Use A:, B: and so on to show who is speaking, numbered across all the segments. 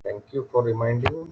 A: Thank you for reminding.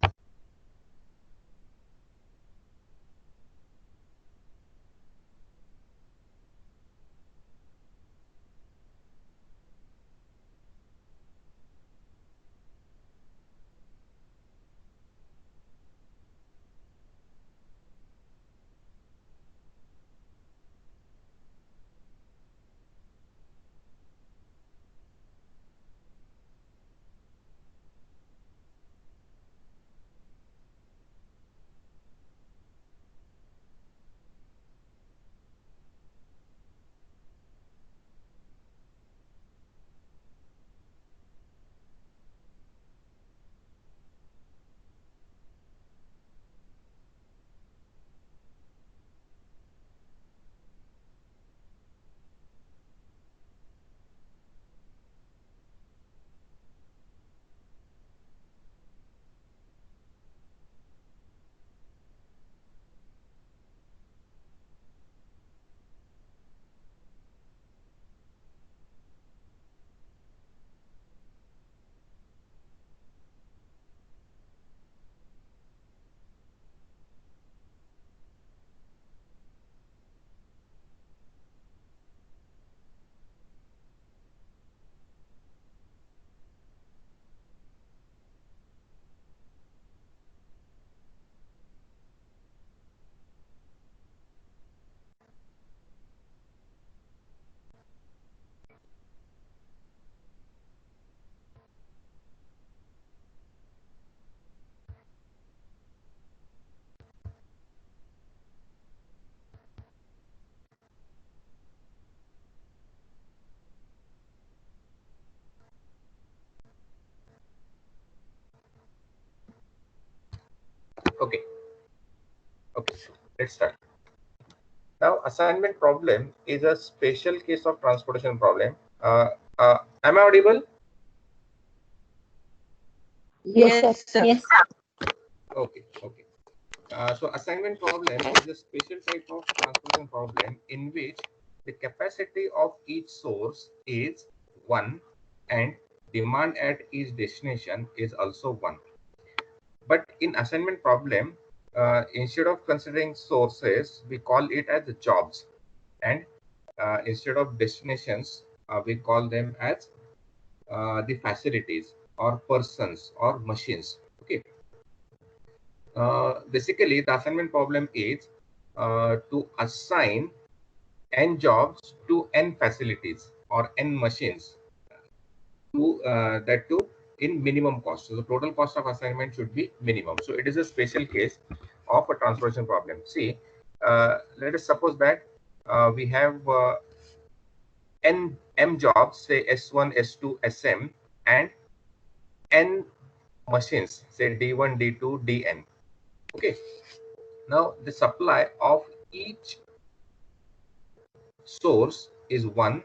A: Okay. Okay. Let's start. Now, assignment problem is a special case of transportation problem. Am I audible?
B: Yes, sir.
C: Yes.
A: Okay. Okay. So assignment problem is a special type of transportation problem in which the capacity of each source is 1 and demand at each destination is also 1. But in assignment problem, instead of considering sources, we call it as jobs, and instead of destinations, we call them as the facilities or persons or machines. Okay. Basically, the assignment problem is to assign n jobs to n facilities or n machines to that to in minimum cost. So the total cost of assignment should be minimum. So it is a special case of a transportation problem. See, let us suppose that we have n m jobs, say S1, S2, Sm, and n machines, say D1, D2, Dn. Okay. Now the supply of each source is 1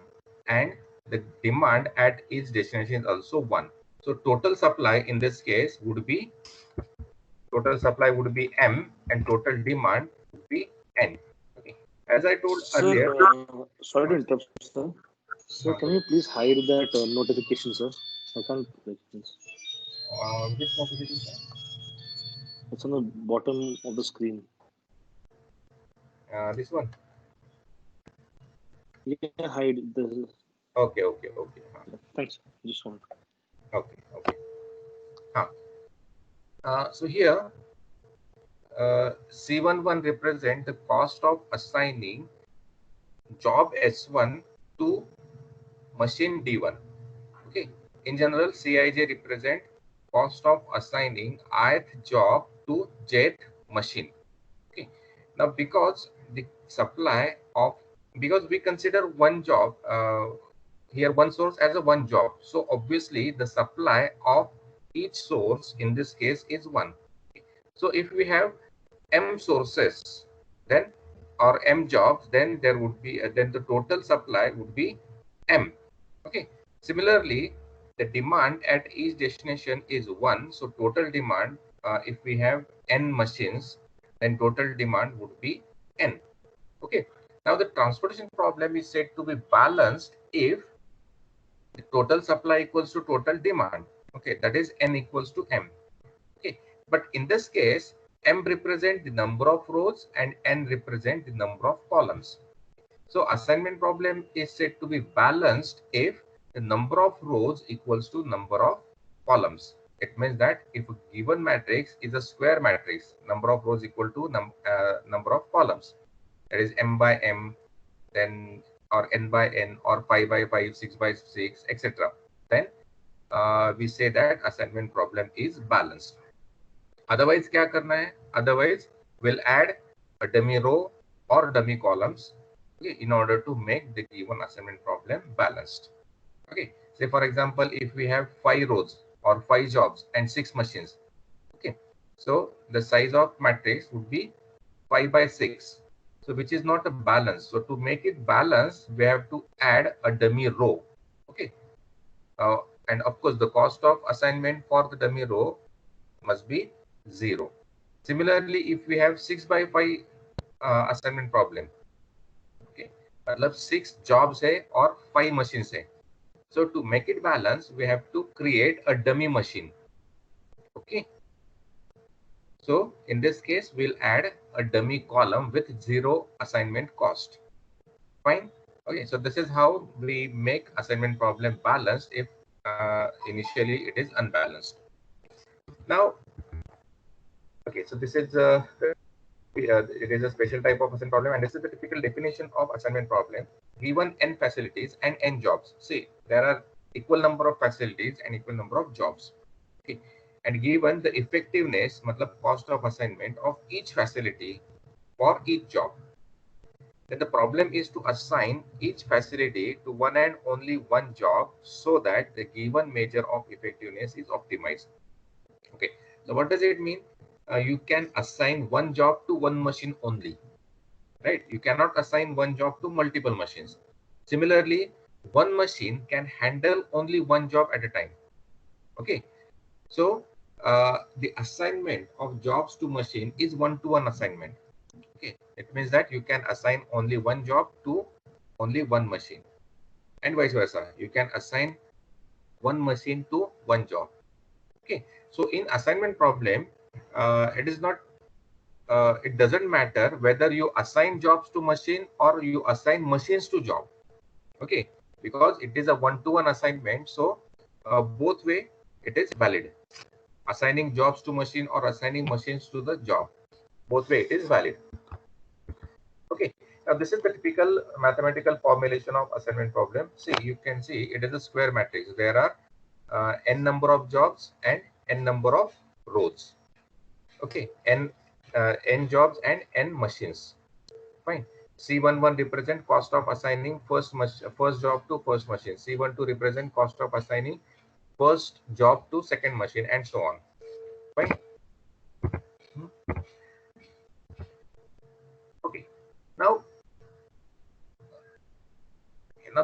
A: and the demand at each destination is also 1. So total supply in this case would be m and total demand would be n. Okay. As I told
D: Sir,
A: earlier,
D: sorry to interrupt, sir. Sir, can you please hide that notification, sir? I can't like this.
A: which notification?
D: It's on the bottom of the screen.
A: This one.
D: Yeah, hide the.
A: Okay, okay, okay.
D: Thanks. Just one.
A: Okay, okay. So here C11 represent the cost of assigning job S1 to machine D1. Okay. In general, Cij represent cost of assigning ith job to jth machine. Okay. Now, because the supply of, because we consider one job here, one source as a one job, so obviously the supply of each source in this case is 1. So if we have m sources, then or m jobs, then there would be then the total supply would be m. Okay. Similarly, the demand at each destination is 1. So total demand, if we have n machines, then total demand would be n. Okay. Now the transportation problem is said to be balanced if the total supply equals to total demand. Okay, that is n equals to m. But in this case, M represent the number of rows and N represent the number of columns. So assignment problem is said to be balanced if the number of rows equals to number of columns. It means that if a given matrix is a square matrix, number of rows equal to number of columns, that is M by M, then or N by N, or 5 by 5, 6 by 6, etc. Then we say that assignment problem is balanced. Otherwise क्या करना है? Otherwise we'll add a dummy row or dummy columns, okay, in order to make the given assignment problem balanced. Okay, say for example, if we have 5 rows or 5 jobs and 6 machines, okay, so the size of matrix would be 5 by 6, so which is not a balance. So to make it balanced, we have to add a dummy row. Okay, and of course the cost of assignment for the dummy row must be 0. Similarly, if we have 6 by 5 assignment problem, okay, मतलब 6 jobs है और 5 machines है. So to make it balanced, we have to create a dummy machine. Okay. So in this case, we'll add a dummy column with 0 assignment cost. Fine. Okay. So this is how we make assignment problem balanced if initially it is unbalanced. Now, okay. So this is it is a special type of assignment problem, and this is the typical definition of assignment problem. Given n facilities and n jobs. See, there are equal number of facilities and equal number of jobs. Okay. And given the effectiveness, matlab cost of assignment of each facility for each job, then the problem is to assign each facility to one and only one job so that the given measure of effectiveness is optimized. Okay. So what does it mean? You can assign one job to one machine only, right? You cannot assign one job to multiple machines. Similarly, one machine can handle only one job at a time. Okay. So the assignment of jobs to machine is one-to-one assignment. Okay. It means that you can assign only one job to only one machine, and vice versa. You can assign one machine to one job. Okay. So in assignment problem, it is not it doesn't matter whether you assign jobs to machine or you assign machines to job. Okay, because it is a one-to-one assignment, so both way it is valid. Assigning jobs to machine or assigning machines to the job, both way it is valid. Okay, now this is the typical mathematical formulation of assignment problem. See, you can see it is a square matrix. There are n number of jobs and n number of rows. Okay, n jobs and n machines. Fine. C11 represent cost of assigning first job to first machine. C12 represent cost of assigning first job to second machine, and so on. Fine. Okay. Now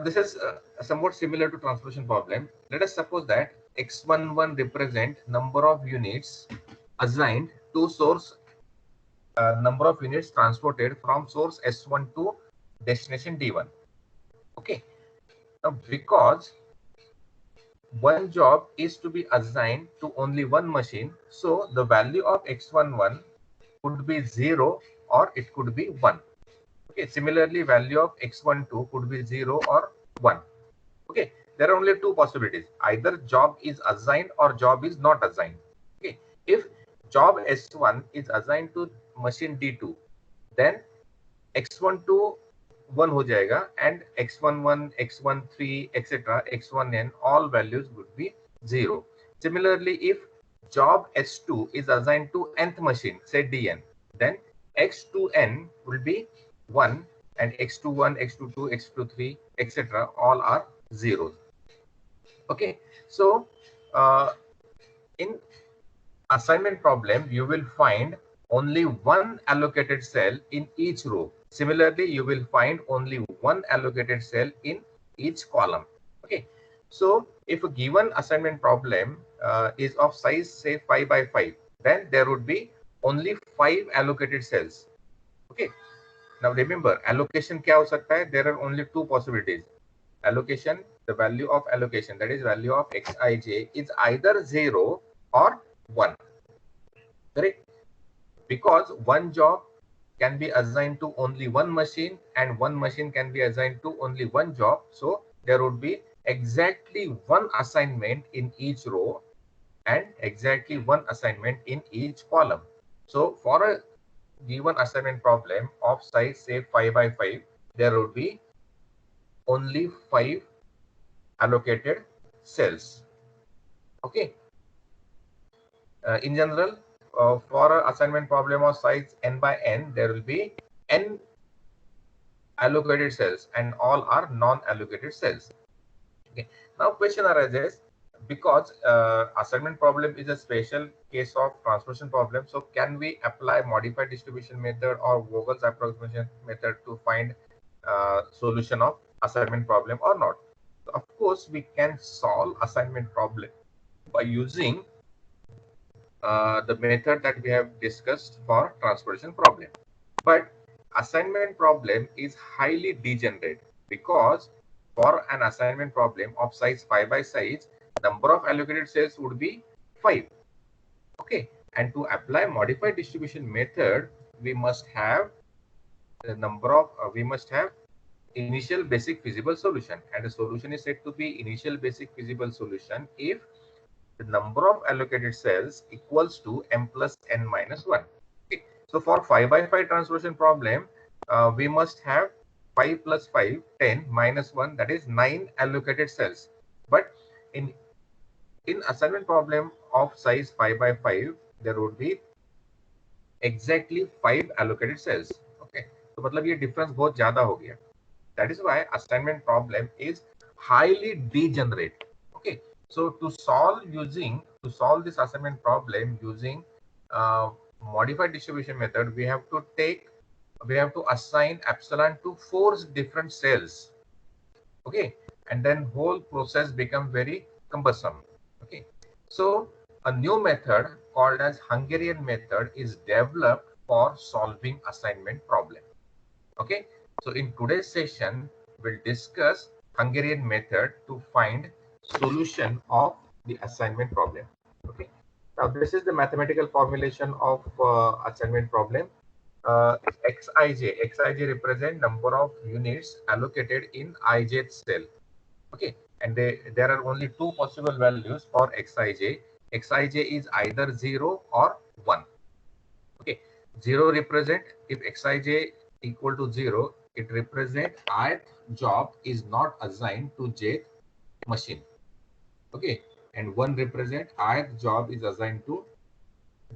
A: this is somewhat similar to transportation problem. Let us suppose that X11 represent number of units assigned to source, number of units transported from source S1 to destination D1. Okay. Now, because one job is to be assigned to only one machine, so the value of X11 could be 0 or it could be 1. Okay. Similarly, value of X12 could be 0 or 1. Okay. There are only two possibilities. Either job is assigned or job is not assigned. Okay. If job S1 is assigned to machine D2, then X12 1 हो जाएगा, and X11, X13, etc., X1n, all values would be 0. Similarly, if job S2 is assigned to nth machine, say Dn, then X2n will be 1, and X21, X22, X23, etc., all are zeros. Okay, so in assignment problem, you will find only one allocated cell in each row. Similarly, you will find only one allocated cell in each column. Okay, so if a given assignment problem is of size, say 5 by 5, then there would be only 5 allocated cells. Okay, now remember, allocation क्या हो सकता है? There are only two possibilities. Allocation, the value of allocation, that is value of xij, is either 0 or 1. correct? Because one job can be assigned to only one machine and one machine can be assigned to only one job. So there would be exactly one assignment in each row and exactly one assignment in each column. So for a given assignment problem of size say 5 by 5, there would be only 5 allocated cells. Okay. In general, for an assignment problem of size n by n, there will be n allocated cells and all are non-allocated cells. Okay. Now question arises, because assignment problem is a special case of transformation problem, so can we apply modified distribution method or Vogel's approximation method to find solution of assignment problem or not? So of course we can solve assignment problem by using the method that we have discussed for transportation problem. But assignment problem is highly degenerate, because for an assignment problem of size 5 by size, number of allocated cells would be 5. Okay, and to apply modified distribution method, we must have the number of we must have initial basic feasible solution, and the solution is said to be initial basic feasible solution if the number of allocated cells equals to m plus n minus 1. Okay. So for 5 by 5 transformation problem, we must have 5 plus 5, 10 minus 1, that is 9 allocated cells. But in assignment problem of size 5 by 5, there would be exactly 5 allocated cells. Okay. तो मतलब ये difference बहुत ज़्यादा हो गया. That is why assignment problem is highly degenerate. Okay. So to solve this assignment problem using modified distribution method, we have to assign epsilon to 4 different cells. Okay, and then whole process become very cumbersome. Okay, so a new method called as Hungarian method is developed for solving assignment problem. Okay, so in today's session we'll discuss Hungarian method to find solution of the assignment problem. Okay, now this is the mathematical formulation of assignment problem. Xij represent number of units allocated in ijth cell. Okay, and there are only two possible values for Xij. Xij is either 0 or 1. Okay, 0 represent, if Xij equal to 0, it represents ith job is not assigned to jth machine. Okay, and 1 represent ith job is assigned to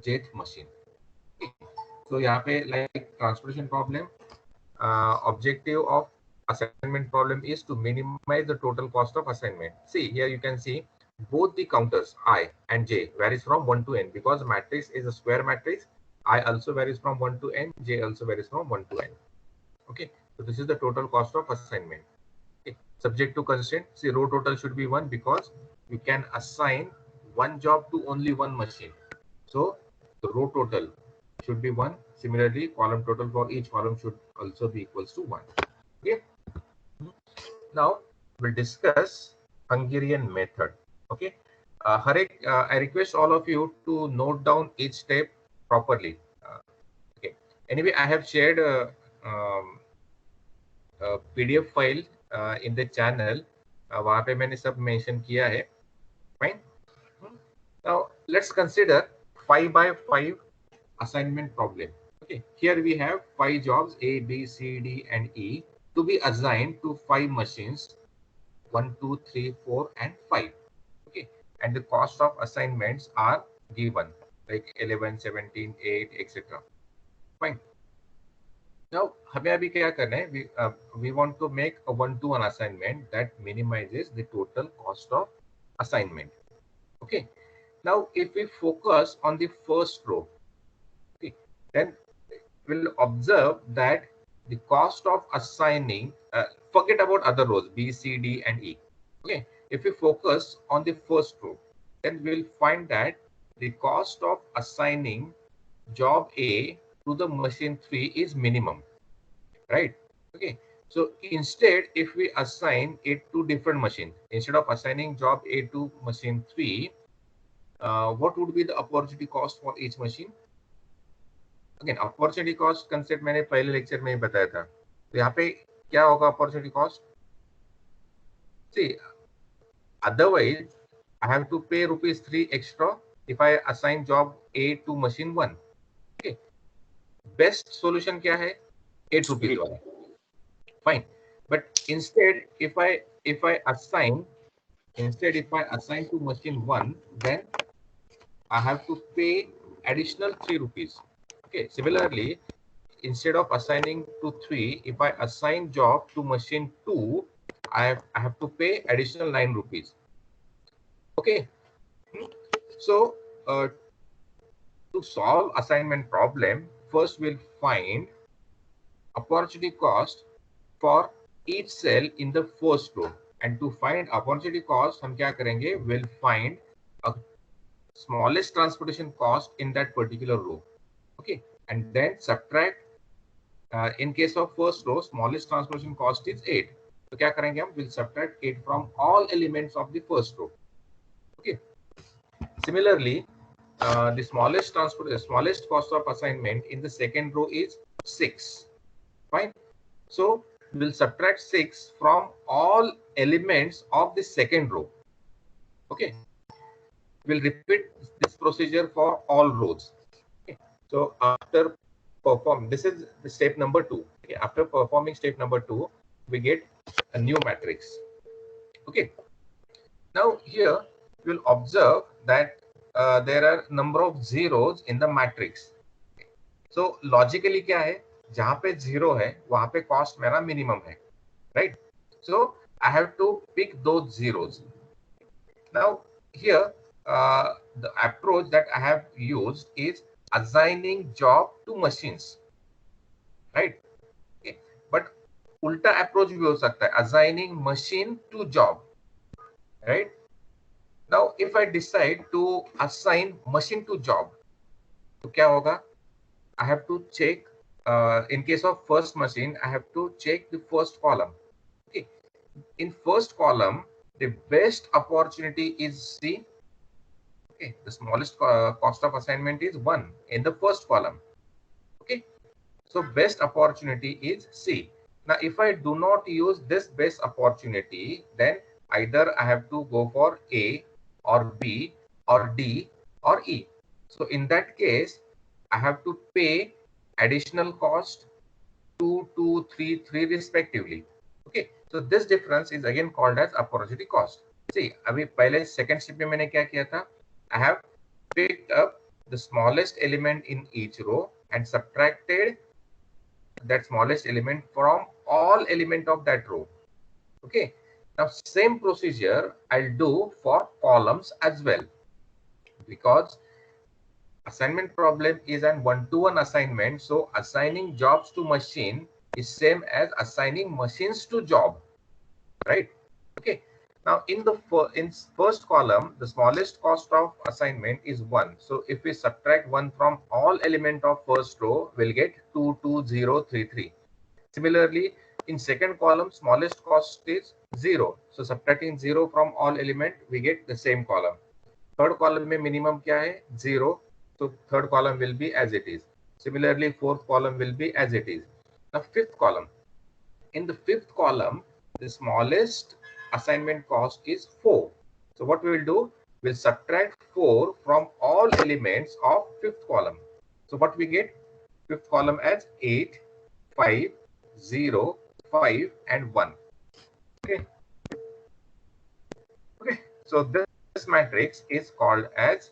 A: jth machine. Okay. So यहाँ पे like transportation problem, objective of assignment problem is to minimize the total cost of assignment. See here you can see both the counters I and j varies from 1 to n, because matrix is a square matrix. I also varies from 1 to n, j also varies from 1 to n. Okay, so this is the total cost of assignment. Okay. Subject to constraint, see row total should be 1 because you can assign one job to only one machine. So the row total should be 1. Similarly, column total for each column should also be equals to 1. Okay. Now we'll discuss Hungarian method. Okay. Harek, I request all of you to note down each step properly. Okay. Anyway, I have shared a PDF file in the channel. वहाँ पे मैंने सब mention किया है. Fine. Now let's consider 5 by 5 assignment problem. Okay, here we have 5 jobs A, B, C, D, and E to be assigned to 5 machines 1, 2, 3, 4, and 5. Okay, and the cost of assignments are given like 11, 17, 8, etc. Fine. Now, हमें अभी क्या करना है? We want to make a 1-to-1 assignment that minimizes the total cost of assignment. Okay. Now, if we focus on the first row, okay, then we'll observe that the cost of assigning, forget about other rows B, C, D, and E. Okay, if we focus on the first row, then we'll find that the cost of assigning job A to the machine 3 is minimum, right? Okay, so instead, if we assign it to different machine, instead of assigning job A to machine 3, what would be the opportunity cost for each machine? Again opportunity cost concept मैंने पहले lecture में ही बताया था. तो यहाँ पे क्या होगा opportunity cost? See otherwise I have to pay rupees 3 extra if I assign job A to machine 1. Okay, best solution क्या है? 8 rupees वाला. Fine, but instead if I assign to machine 1, then I have to pay additional 3 rupees. Okay, similarly, instead of assigning to 3, if I assign job to machine 2, I have to pay additional 9 rupees. Okay, so to solve assignment problem, first we'll find opportunity cost for each cell in the first row. And to find opportunity cost, हम क्या करेंगे? We'll find a smallest transportation cost in that particular row. Okay, and then subtract. In case of first row, smallest transportation cost is 8. So क्या करेंगे हम? We'll subtract 8 from all elements of the first row. Okay. Similarly, the smallest cost of assignment in the second row is 6. Fine. So we'll subtract 6 from all elements of the second row. Okay. We'll repeat this procedure for all rows. Okay. So after this is the step number 2. Okay. After performing step number 2, we get a new matrix. Okay. Now here you'll observe that there are number of zeros in the matrix. So logically क्या है? जहाँ पे zero है वहाँ पे cost मेरा minimum है, right? So I have to pick those zeros. Now here the approach that I have used is assigning job to machines, right? Okay. But उल्टा approach भी हो सकता है, assigning machine to job, right? Now if I decide to assign machine to job, तो क्या होगा? I have to check, in case of first machine, I have to check the first column. Okay. In first column, the best opportunity is C. Okay. The smallest cost of assignment is 1 in the first column. Okay. So best opportunity is C. Now, if I do not use this best opportunity, then either I have to go for A or B or D or E. So in that case, I have to pay additional cost 2, 2, 3, 3 respectively. Okay, so this difference is again called as opportunity cost. See, अभी पहले second step में मैंने क्या किया था? I have picked up the smallest element in each row and subtracted that smallest element from all element of that row. Okay, now same procedure I'll do for columns as well, because assignment problem is an one-to-one assignment. So assigning jobs to machine is same as assigning machines to job, right? Okay. Now in the first column, the smallest cost of assignment is 1. So if we subtract 1 from all element of first row, we'll get 2, 2, 0, 3, 3. Similarly, in second column, smallest cost is 0. So subtracting 0 from all element, we get the same column. Third column में minimum क्या है? 0. So third column will be as it is. Similarly, fourth column will be as it is. Now fifth column. In the fifth column, the smallest assignment cost is 4. So what we will do? We'll subtract 4 from all elements of fifth column. So what we get? Fifth column as 8, 5, 0, 5 and 1. Okay. Okay. So this matrix is called as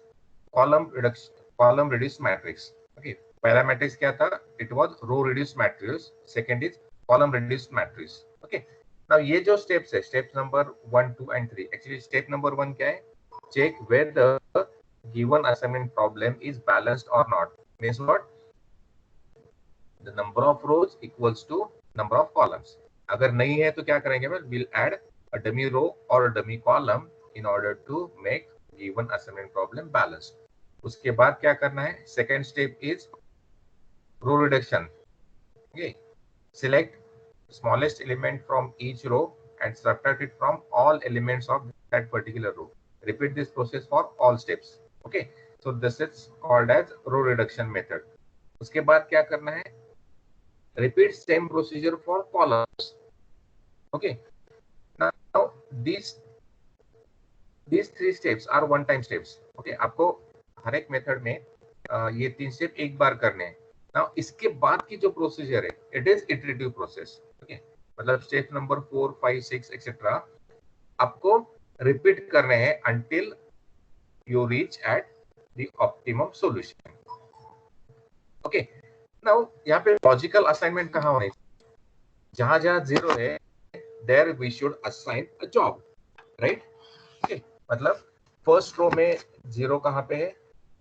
A: column reduced matrix. Okay. पहला matrix क्या था? It was row reduced matrix. Second is column reduced matrix. Okay. Now ये जो steps है, steps number 1, 2 and 3. Actually step number 1 क्या है? Check whether given assignment problem is balanced or not. Means what? The number of rows equals to number of columns. अगर नहीं है तो क्या करेंगे? We'll add a dummy row or a dummy column in order to make given assignment problem balanced. उसके बाद क्या करना है? Second step is row reduction. Okay. Select smallest element from each row and subtract it from all elements of that particular row. Repeat this process for all steps. Okay. So this is called as row reduction method. उसके बाद क्या करना है, repeat same procedure for columns. Okay, now these three steps are one time steps. Okay, आपको हर एक method में ये 3 step एक बार करने हैं. now इसके बाद की जो प्रोसीजर है, it is iterative process. Okay, मतलब स्टेप नंबर 4, 5, 6 एक्सेट्रा आपको रिपीट करने हैं until you reach at the optimum solution. Okay, now यहाँ पे लॉजिकल असाइनमेंट कहाँ होने, जहां जहां जीरो है there we should assign a job, right? Okay, मतलब फर्स्ट रो में जीरो कहाँ पे है,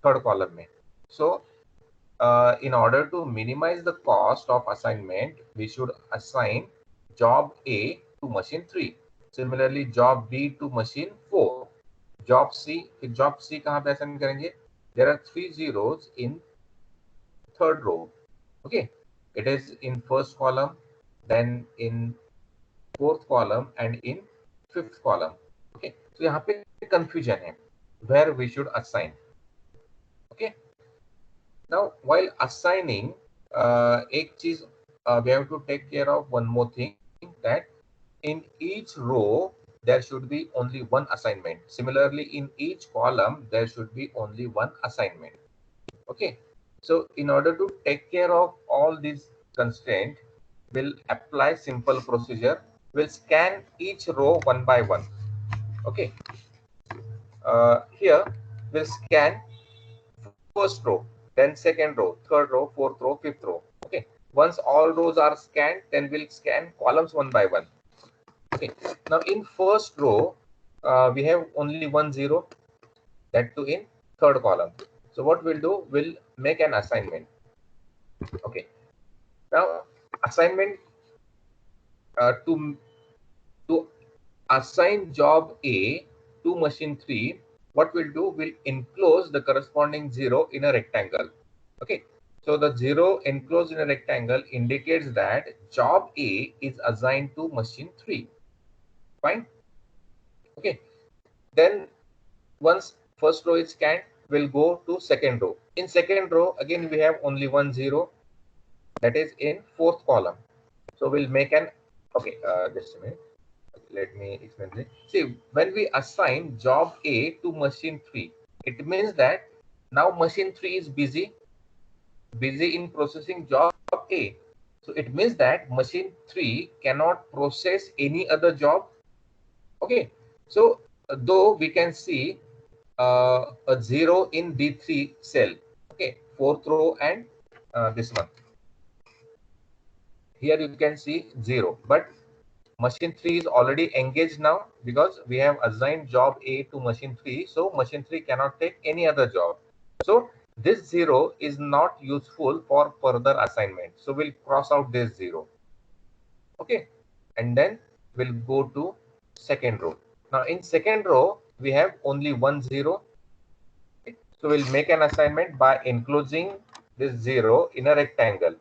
A: थर्ड कॉलम में. so in order to minimize the cost of assignment we should assign job A to machine 3, similarly job B to machine 4, job C. job C कहाँ पे assign करेंगे, there are 3 zeros in third row. Okay, it is in first column, then in fourth column and in fifth column. Okay, so यहाँ पे confusion है where we should assign. Okay, now while assigning एक चीज we have to take care of one more thing, that in each row there should be only one assignment. Similarly, in each column there should be only one assignment. Okay, so in order to take care of all these constraints, we'll apply simple procedure. We'll scan each row one by one. Okay, here we'll scan first row, then second row, third row, fourth row, fifth row. Okay, once all rows are scanned, then we'll scan columns one by one. Okay, now in first row we have only 1 0, that too in third column. So what we'll do, we'll make an assignment. Okay, now assignment to assign job A to machine 3, what we'll do, we'll enclose the corresponding 0 in a rectangle. Okay, so the 0 enclosed in a rectangle indicates that job A is assigned to machine 3. Fine. Okay, then once first row is scanned, we'll go to second row. In second row, again we have only 1 0, that is in fourth column. So we'll make an, okay, just a minute, let me explain this. See, when we assign job A to machine 3, it means that now machine 3 is busy in processing job A. So it means that machine 3 cannot process any other job. Okay, so though we can see a 0 in D3 cell, okay, fourth row and this one. Here you can see 0, but machine 3 is already engaged now because we have assigned job A to machine 3. So machine 3 cannot take any other job. So this 0 is not useful for further assignment. So we'll cross out this 0. Okay, and then we'll go to second row. Now in second row, we have only 1 0. Okay. So we'll make an assignment by enclosing this 0 in a rectangle.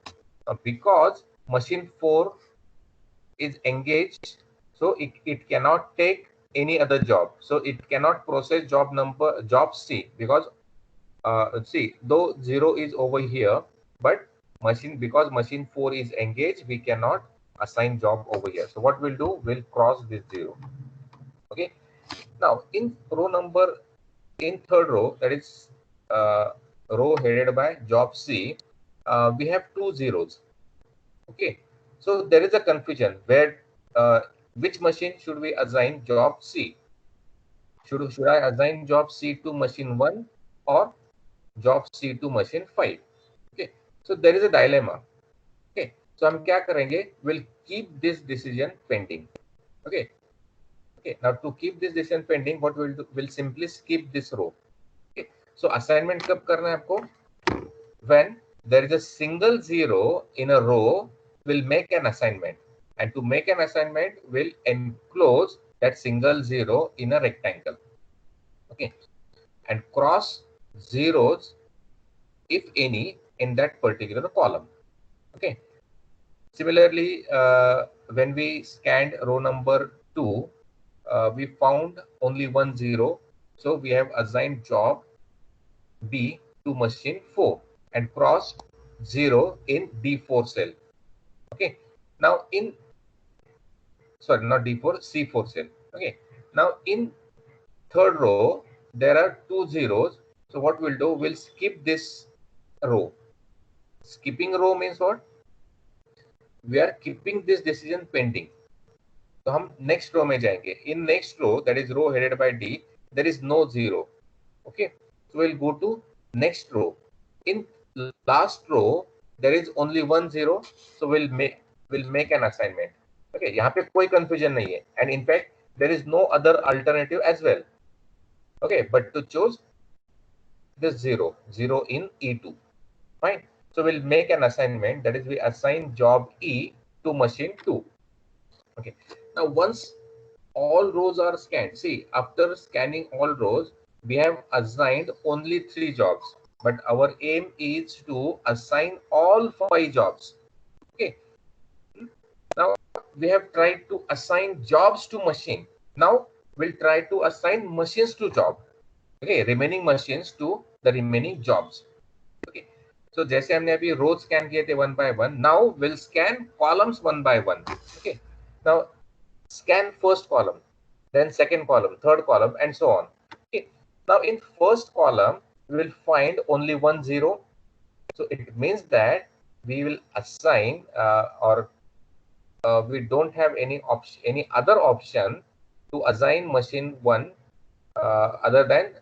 A: Because machine 4 is engaged, so it cannot take any other job. So it cannot process job C, because see, though 0 is over here, but because machine 4 is engaged, we cannot assign job over here. So what we'll do, we'll cross this 0. Okay, now in third row, that is row headed by job C, we have 2 zeros. Okay, so there is a confusion where which machine should we assign job C? Should I assign job C to machine 1 or job C to machine 5? Okay, so there is a dilemma. Okay, so हम क्या करेंगे? We'll keep this decision pending. Okay, okay. Now to keep this decision pending, what we'll do? We'll simply skip this row. Okay, so assignment कब करना है आपको? When there is a single 0 in a row, we'll make an assignment, and to make an assignment, we'll enclose that single 0 in a rectangle. Okay, and cross zeros, if any, in that particular column. Okay, similarly, when we scanned row number 2, we found only 1 0, so we have assigned job B to machine 4 and crossed 0 in D4 cell. Okay. Now in, sorry, not D4, C4 cell. Okay. Now in third row, there are 2 zeros. So what we'll do, we'll skip this row. Skipping row means what? We are keeping this decision pending. तो हम next row में जाएंगे. In next row, that is row headed by D, there is no 0. Okay. So we'll go to next row. In last row, there is only 1 0. So we'll make an assignment. Okay. यहाँ पे कोई confusion नहीं है. And in fact, there is no other alternative as well. Okay. But to choose this 0 in E2. Fine. So we'll make an assignment, that is we assign job E to machine 2. Okay. Now once all rows are scanned, see, after scanning all rows, we have assigned only 3 jobs, but our aim is to assign all 5 jobs. Okay. Now we have tried to assign jobs to machine. Now we'll try to assign machines to job. Okay, remaining machines to the remaining jobs. Okay. So जैसे हमने अभी rows scan किए थे 1 by 1, now we'll scan columns 1 by 1. Okay. Now scan first column, then second column, third column, and so on. Okay. Now in first column, we will find only 1 0. So it means that we will assign we don't have any other option to assign machine 1 other than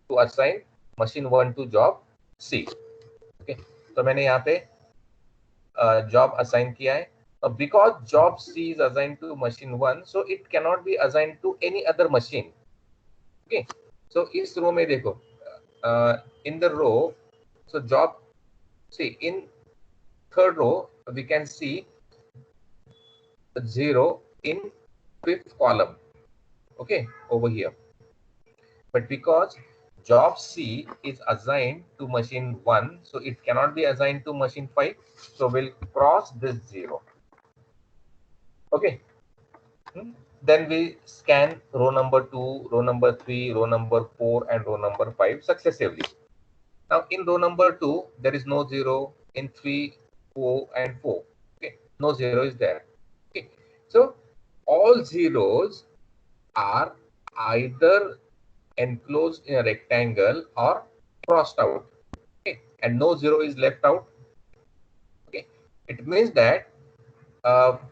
A: to assign machine 1 to job C. Okay. तो मैंने यहाँ पे job assign किया है. Because job C is assigned to machine 1, so it cannot be assigned to any other machine. Okay. So इस row में देखो, in the row, so job, see, in third row we can see 0 in fifth column. Okay, over here. But because job C is assigned to machine 1, so it cannot be assigned to machine 5. So we'll cross this 0. Okay. Then we scan row number 2, row number 3, row number 4, and row number 5 successively. Now in row number 2, there is no 0. In 3, 4, and 4. Okay, no 0 is there. Okay, so all zeros are either enclosed in a rectangle or crossed out. Okay, and no 0 is left out. Okay, it means that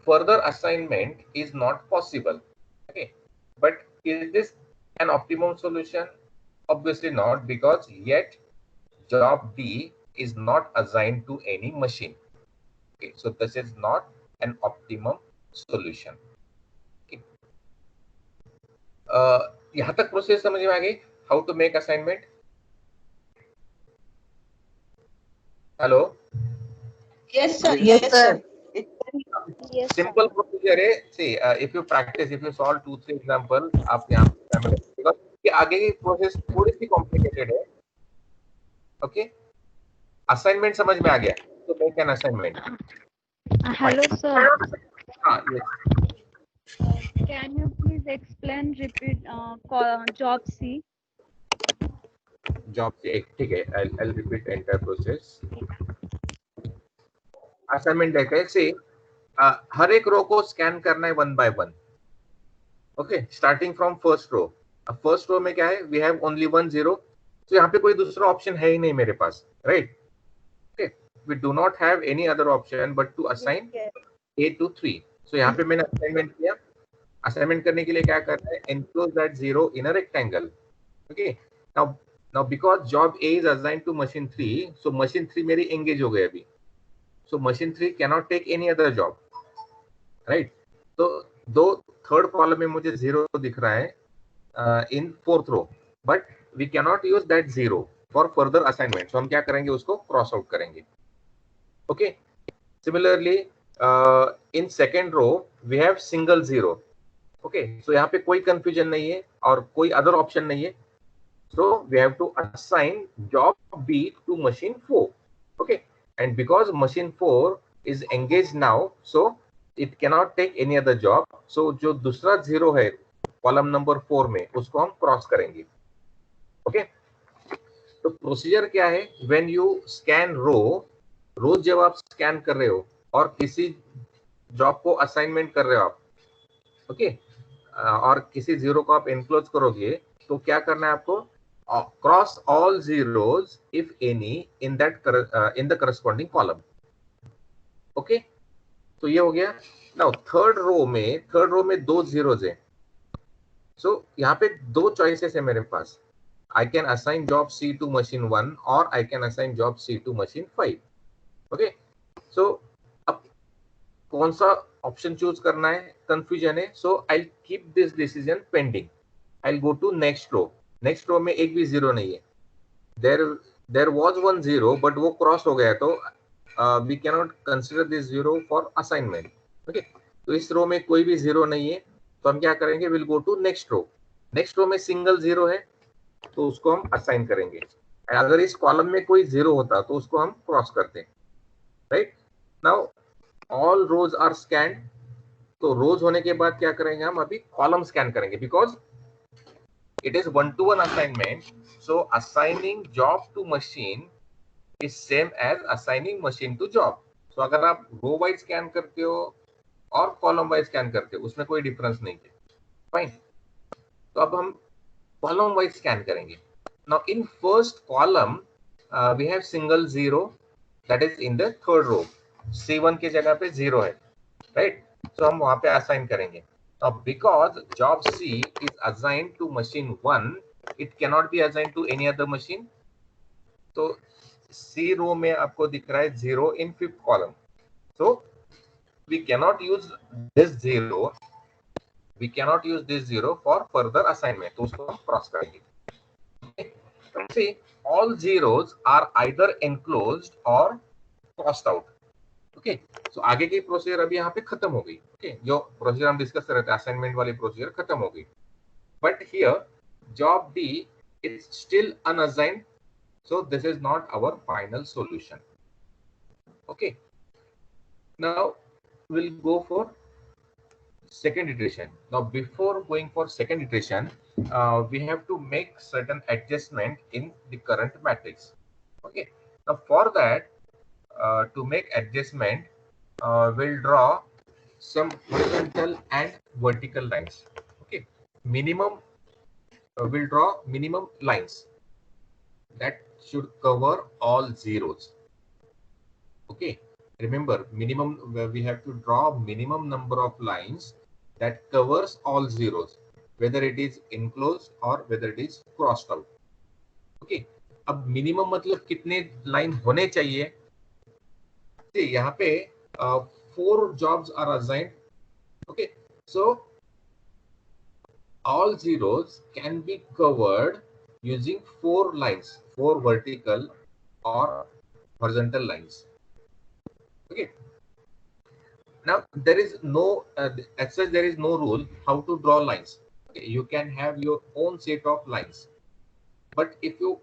A: further assignment is not possible. Okay, but is this an optimum solution? Obviously not, because yet job D is not assigned to any machine. Okay, so this is not an optimum solution. Okay. यहाँ तक process समझ में आ गई? How to make assignment? Hello?
B: Yes, sir.
C: Yes, sir.
B: Yes,
A: Simple procedure है. See, if you practice, if you solve 2-3 example, आप यहाँ पे because ये आगे की प्रोसेस थोड़ी सी complicated है. Okay? Assignment समझ में आ गया? So make an assignment.
C: Hello, sir.
A: Yes.
C: Can you please explain, repeat job C?
A: Job C. ठीक है. I'll repeat entire process. Assignment देखा है. See, हर एक रो को स्कैन करना है 1 by 1. Okay, starting from first row. अब फर्स्ट रो में क्या है? We have only 1 0. तो यहाँ पे कोई दूसरा ऑप्शन है ही नहीं मेरे पास, right? Okay, we do not have any other option but to assign A to 3. So यहाँ पे मैंने असाइनमेंट किया. असाइनमेंट करने के लिए क्या करना है? Enclose that 0 in a rectangle. Okay, now because job A is assigned to machine 3, so machine 3 मेरी एंगेज हो गई अभी. So machine 3 cannot take any other job, right? तो दो थर्ड कॉलम में मुझे 0 दिख रहा है in fourth row, but we cannot use that 0 for further assignment. So हम क्या करेंगे? उसको क्रॉस आउट करेंगे. Okay. Similarly, in second row we have single 0. Okay. So यहाँ पे कोई confusion नहीं है और कोई other option नहीं है. So we have to assign job B to machine 4. Okay. And because machine 4 is engaged now, so it cannot take any other job. So जो दूसरा 0 है कॉलम नंबर 4 में, उसको हम क्रॉस करेंगे. ओके, तो प्रोसीजर क्या है? When you scan row, रोज जब आप स्कैन कर रहे हो और किसी जॉब को असाइनमेंट कर रहे हो आप, ओके, और किसी जीरो को आप एनक्लोज करोगे तो क्या करना है आपको, cross all zeros if any in that in the corresponding column. Okay, तो ये हो गया। नाउ थर्ड रो में दो जीरोस है, सो यहाँ पे दो चॉइसेस है मेरे पास। I can assign job C to machine 1 or I can assign job C to machine 5. Okay, so अब कौन सा ऑप्शन चूज करना है, कंफ्यूजन है। So I'll keep this decision pending. I'll go to next row. Next row में एक भी zero नहीं है। There was one zero, but वो क्रॉस हो गया, तो we cannot consider this zero for assignment. Okay, तो इस रो में कोई भी जीरो नहीं है, तो हम क्या करेंगे, we'll go to next row. Next row में सिंगल जीरो है, तो उसको हम असाइन करेंगे। अगर इस कॉलम में कोई जीरो होता तो उसको हम क्रॉस करते हैं, right. Now all rows are scanned, तो रोज होने के बाद क्या करेंगे, हम अभी कॉलम स्कैन करेंगे, because it is 1-to-1 assignment. So assigning job to machine is same as assigning machine to job. So अगर आप रो वाइज स्कैन करते हो और कॉलम वाइज स्कैन करते हो, उसमें कोई डिफरेंस नहीं है, फाइन। तो अब हम column wise scan करेंगे। Now in first column we have single zero, that is in the third row। C1 की जगह पे जीरो है, right? So हम वहां पे असाइन करेंगे। Now because job C is assigned to machine 1, it cannot be assigned to any other machine। तो C row में आपको दिख रहा है zero in fifth column। So we cannot use this zero for further assignment, तो उसको हम cross करेंगे। See, all zeros are either enclosed or crossed out। Okay, so आगे की प्रोसीजर अभी यहाँ पे खत्म हो गई। Okay, जो प्रोसीजर हम डिस्कस कर रहे थे असाइनमेंट वाली प्रोसीजर खत्म हो गई। But here job D is still unassigned, so this is not our final solution। Okay, now we'll go for second iteration। Now before going for second iteration, we have to make certain adjustment in the current matrix। Okay, now for that, to make adjustment, we'll draw some horizontal and vertical lines। Okay, minimum, we'll draw minimum lines that should cover all zeros। Okay, remember minimum, we have to draw minimum number of lines that covers all zeros, whether it is enclosed or whether it is crossed out। Okay, अब minimum मतलब कितने line होने चाहिए। यहाँ पे 4 jobs are assigned। Okay, so all zeros can be covered using 4 lines, 4 vertical or horizontal lines। Okay, now there is no as such there is no rule how to draw lines। Okay, you can have your own set of lines, but if you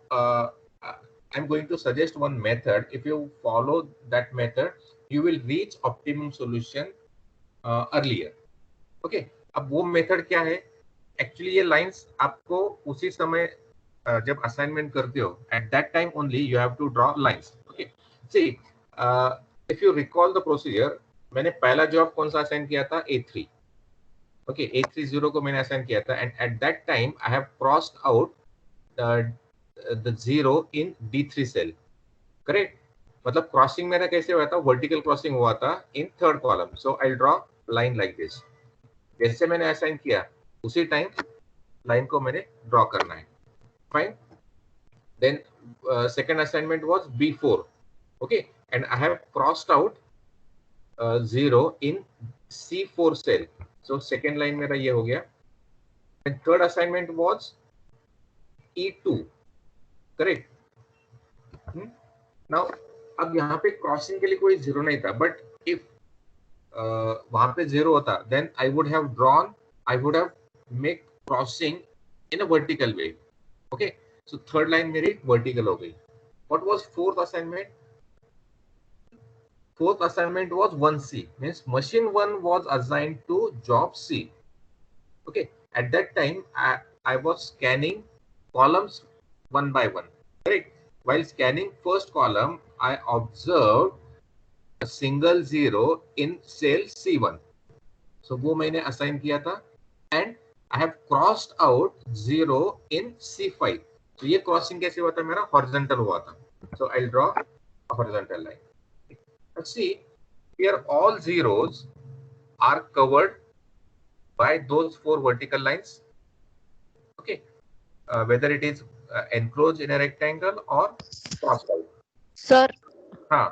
A: I'm going to suggest one method। If you follow that method, you will reach optimum solution earlier। Okay, अब वो method क्या है, actually ये lines आपको उसी समय जब assignment करते हो, at that time only you have to draw lines। Okay, see, if you recall the procedure, मैंने पहला जॉब कौन सा असाइन किया था, A3। ओके, A30 को मैंने असाइन किया था, and at that time I have crossed out the zero in D3 cell, correct. मतलब क्रॉसिंग मेरा कैसे हुआ था, वर्टिकल क्रॉसिंग हुआ था in third column. So I draw line like this, जैसे मैंने असाइन किया उसी टाइम लाइन को मैंने ड्रॉ करना है, fine. Then second assignment was B4। Okay, and I have crossed out zero in C4 cell. So second line मेरा ये हो गया। And third assignment was E2, correct. Now अब यहाँ पे क्रॉसिंग के लिए कोई जीरो नहीं था, बट इफ वहां पे जीरो होता, then I would have make crossing in a vertical way. Okay, so third line मेरी वर्टिकल हो गई। What was fourth assignment? Fourth assignment was 1C, means machine 1 was assigned to job C। Okay, at that time I was scanning columns one by one, correct? While scanning first column, I observed a single zero in cell C1. So वो मैंने assign किया था and I have crossed out 0 in C5. So ये crossing कैसे हुआ था मेरा? Horizontal हुआ था. So I'll draw a horizontal line. Let's see, here all zeros are covered by those 4 vertical lines. Okay, whether it is enclosed in a rectangle or crossed out.
E: Sir
A: हाँ,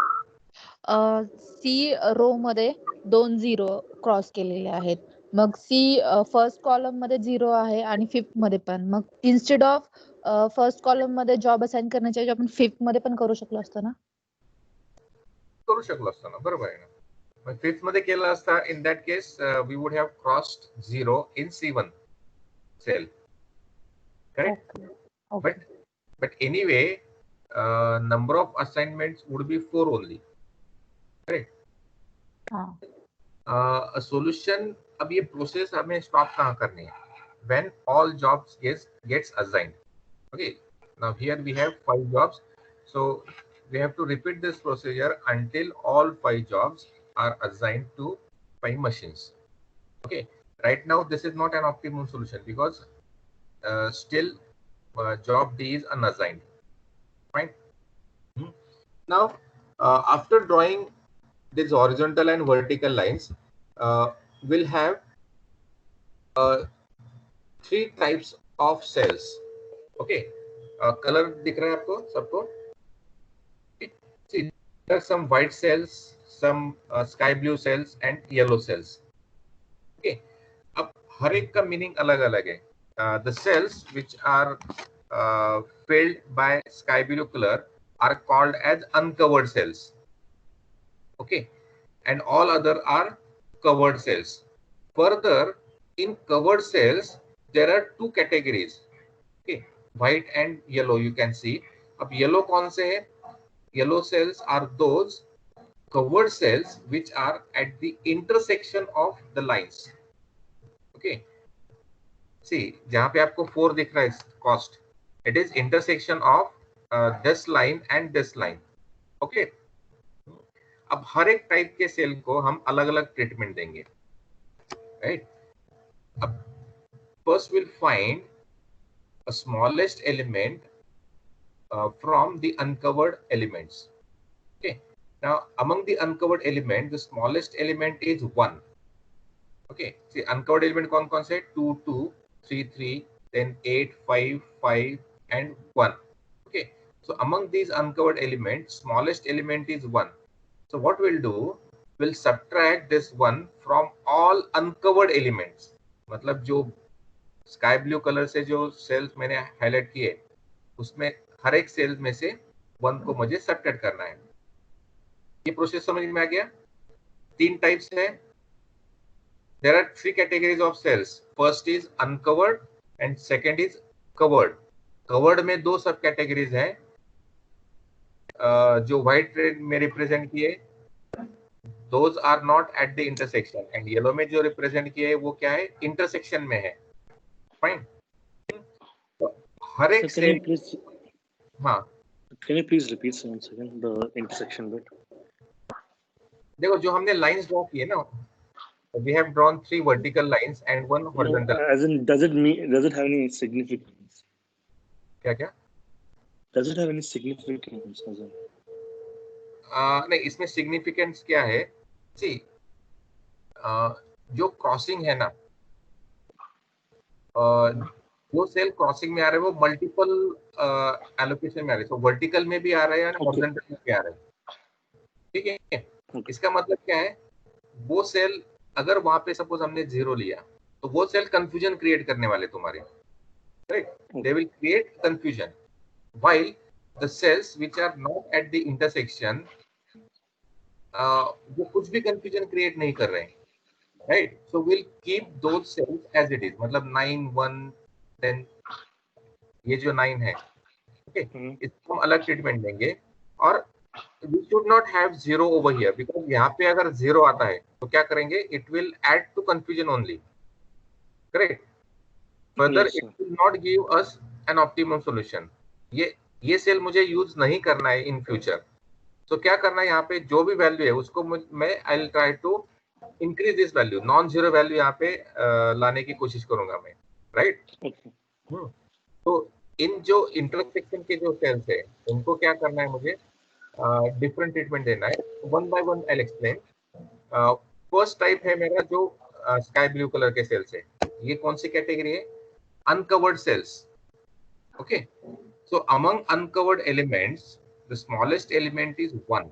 E: सी रो मध्ये 2 zero cross केलेले आहेत. मग सी first column मध्ये 0 आहे आणि fifth मध्ये पण. मग instead of first column मध्ये जॉब असाइन करण्याच्या ऐवजी आपण फिफ्थ मध्ये पण करू शकलो असतो ना.
A: करू शकलो असतो ना, बरोबर आहे ना. मग फिफ्थ मध्ये केलं असता, in that case we would have crossed 0 in C1 cell, correct?
E: Okay.
A: But anyway, number of assignments would be 4 only, correct?
E: हाँ.
A: A solution, अब ये प्रोसेस हमें स्टॉप कहाँ करनी है? When all jobs gets assigned. Okay, now here we have 5 jobs, so we have to repeat this procedure until all 5 jobs are assigned to 5 machines. Okay, right now this is not an optimum solution because still job D is unassigned. Fine. Now after drawing these horizontal and vertical lines, we'll have 3 types of cells. Okay, color दिख रहा है आपको सबको? See, there are some white cells, some sky blue cells and yellow cells. Okay, अब हर एक का meaning अलग अलग है. The cells which are filled by sky blue color are called as uncovered cells. Okay, and all other are covered cells. Further, in covered cells there are 2 categories. Okay, white and yellow you can see. अब yellow कौन से है? Yellow cells are those covered cells which are at the intersection of the lines. Okay, see, जहाँ पे आपको 4 दिख रहा है cost, it is intersection of this line and this line. Okay, अब हर एक टाइप के सेल को हम अलग अलग ट्रीटमेंट देंगे, right? अब first we'll find a smallest element from the uncovered elements. Okay, now among the uncovered element, the smallest element is 1. Okay, see, uncovered element कौन से? 2, 2, 3, 3, then 8, 5, 5 and 1. Okay, so among these uncovered elements, smallest element is 1. So what we'll do, we'll subtract this 1 from all uncovered elements. मतलब जो sky blue colour से जो sales मैंने highlight किए, उसमें हर एक सेल में से 1 को मुझे सब्ट्रैक्ट करना है. ये प्रोसेस समझ में आ गया? 3 टाइप्स है. There are 3 categories of cells. First is uncovered and second is covered. Covered में 2 सब कैटेगरीज हैं, जो व्हाइट में रिप्रेजेंट किए, those are not at the intersection, and yellow में जो रिप्रेजेंट किए वो क्या है? इंटरसेक्शन में है. फाइन. हर एक सेल, हाँ,
D: Can you please repeat once again the intersection bit?
A: देखो जो हमने लाइंस ड्रॉ किए ना, we have drawn 3 vertical lines and 1 horizontal.
D: As in, does it have any significance?
A: क्या?
D: Does it have any significance? As in?
A: नहीं, इसमें significance क्या है? सी, जो क्रॉसिंग है ना, वो सेल क्रॉसिंग में आ रहे हैं, वो मल्टीपल एलोकेशन में आ रहे हैं. तो वर्टिकल में भी आ रहे हैं, हॉरिजॉन्टल में भी आ रहे हैं. ठीक है, इसका मतलब क्या है? वो सेल अगर वहां पे सपोज हमने 0 लिया, तो वो सेल कंफ्यूजन क्रिएट करने वाले तुम्हारे, right? They will create confusion, while the cells which are not at the intersection, वो कुछ भी कंफ्यूजन क्रिएट नहीं कर रहे हैं, right? So will keep those cells as it is. मतलब 9, 1, देन ये जो 9 है, ओके, इसको हम अलग ट्रीटमेंट देंगे. और we should not have 0 over here, because यहाँ पे अगर 0 आता है तो क्या करेंगे? It will add to confusion only, correct? Further,
D: Yes,
A: it will not give us an optimum solution. ये सेल मुझे यूज नहीं करना है इन फ्यूचर. So क्या करना है, यहाँ पे जो भी वैल्यू है उसको मैं I will try to increase this value, non zero value यहाँ पे लाने की कोशिश करूंगा मैं, राइट। तो इन जो इंटरसेक्शन के जो सेल्स है उनको क्या करना है, मुझे डिफरेंट ट्रीटमेंट देना है। One by one I explain. First type है मेरा जो स्काई ब्लू कलर के सेल्स है, ये कौन सी कैटेगरी है, uncovered cells. Okay, so among uncovered elements the smallest element is 1.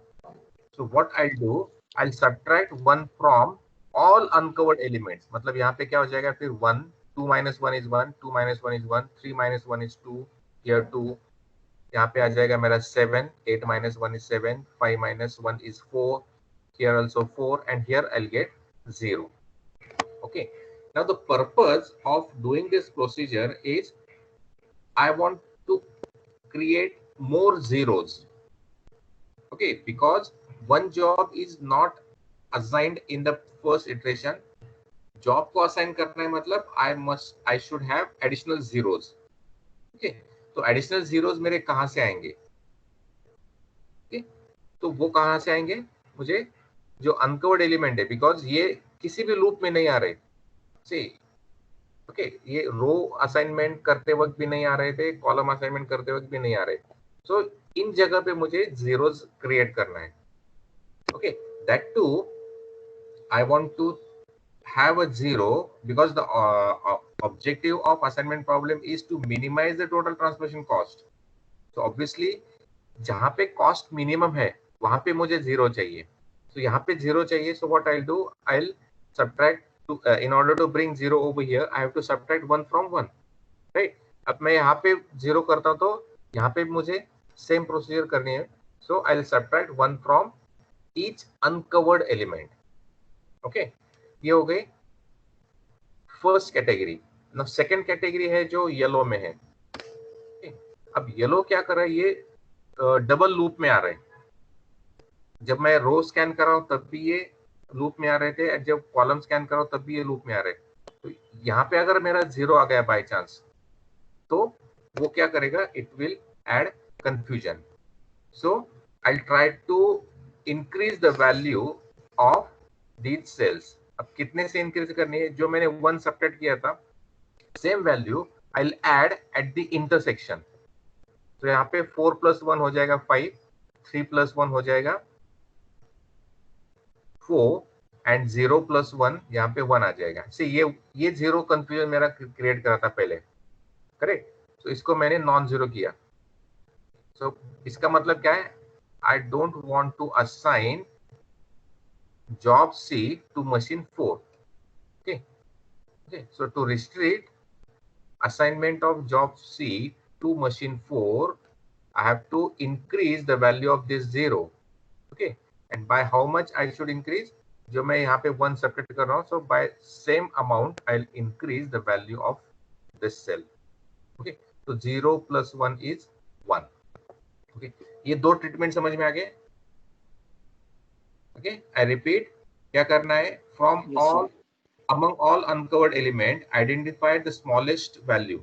A: So what I'll do, I'll subtract 1 from all uncovered elements. मतलब यहाँ पे क्या हो जाएगा फिर 1, 2 minus 1 is 1, 2 minus 1 is 1, 3 minus 1 is 2, here 2, यहाँ पे आ जाएगा मेरा 7, 8 minus 1 is 7, 5 minus 1 is 4, here also 4, and here I'll get 0. Okay, now the purpose of doing this procedure is I want to create more zeros. Okay, because one job is not assigned in the first iteration. Job को assign करना है मतलब I should have additional zeros. Okay, तो additional zeros मेरे कहाँ से आएंगे? Okay, तो वो कहाँ से आएंगे, मुझे जो uncovered element है, because ये किसी भी लूप में नहीं आ रहे। See, ओके, ये रो असाइनमेंट करते वक्त भी नहीं आ रहे थे, कॉलम असाइनमेंट करते वक्त भी नहीं आ रहे। सो इन जगह पे मुझे जीरोस क्रिएट करना है। Okay, that too I want to have a zero because the objective of assignment problem is to minimize the total transportation cost. तो ऑब्वियसली जहां पे कॉस्ट मिनिमम है वहां पे मुझे जीरो चाहिए। तो यहाँ पे जीरो चाहिए, so what I will do, I will subtract in order to bring 0 over here, I have to subtract 1 from 1, right? अब मैं यहाँ पे 0 करता हूँ तो यहाँ पे मुझे सेम प्रोसीजर करनी है। So I'll subtract 1 from each uncovered element. Okay, ये हो गई first category. now second category है जो येलो में है। okay? अब येलो क्या कर रहा है, ये डबल लूप में आ रहा है। जब मैं रो स्कैन कर रहा हूँ तब भी ये लूप में आ रहे थे, जब कॉलम स्कैन करो तब भी ये लूप में आ रहे। तो यहाँ पे अगर मेरा 0 आ गया बाय चांस, तो वो क्या करेगा, it will add confusion. So I try to increase the value of these cells. अब कितने से इंक्रीज करनी है, जो मैंने 1 सब्ट्रैक्ट किया था same value I will add eight the intersection. तो यहाँ पे 4 + 1 हो जाएगा 5, 3 + 1 हो जाएगा 4, एंड 0 + 1 यहाँ पे 1 आ जाएगा। से ये 0 कंफ्यूजन मेरा क्रिएट करा था पहले, करेक्ट। तो इसको मैंने नॉन जीरो किया। सो इसका मतलब क्या है, I don't want to assign job C to machine 4। Okay, so to restrict assignment of job C to machine 4, I have to increase the value of this 0. Okay, and by how much I should increase, जो मैं यहाँ पे 1 subtract कर रहा हूँ, so by same amount I'll increase the value of this cell. Okay, so 0 + 1 is 1. Okay, ये दो treatment समझ में आ गए। Okay, I repeat, क्या करना है, from all among all uncovered element identify the smallest value,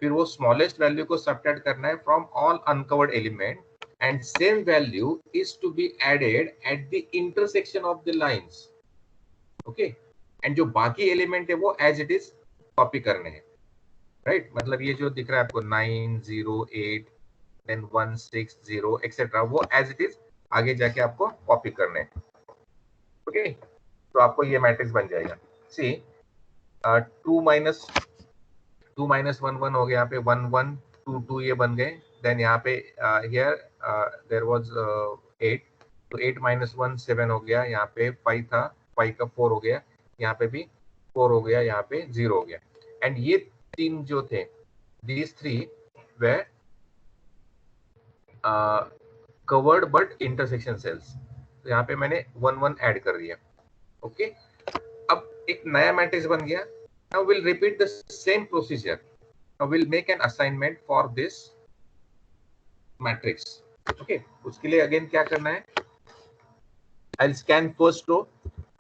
A: फिर वो स्मॉलेस्ट वैल्यू को सब्ट्रैक्ट करना है from all uncovered element, and same value is to be added at the intersection of the lines. Okay, and जो बाकी element है वो as it is copy करने हैं, राइट। मतलब ये जो दिख रहा है आपको 9, 0, 8, देन 1, 6, 0 एक्सेट्रा, वो एज इट इज आगे जाके आपको कॉपी करने हैं। ओके, तो आपको ये मैट्रिक्स बन जाएगा। सी 2 - 1 1 हो गया, यहाँ पे 1 1 2 2 ये बन गए। देन यहाँ पे हियर देयर वाज 8, तो 8 - 1 7 हो गया। यहाँ पे 5 था, 5 का 4 हो गया। यहाँ पे भी 4 हो गया, यहाँ पे 0 हो गया। एंड ये तीन जो थे, these 3 were covered but intersection cells. तो यहाँ पे मैंने 1 1 ऐड कर दिया। ओके, अब एक नया मैट्रिक्स बन गया। Now we'll repeat the same procedure. Now we'll make an assignment for this matrix. Okay, उसके लिए again क्या करना है, I'll scan first row.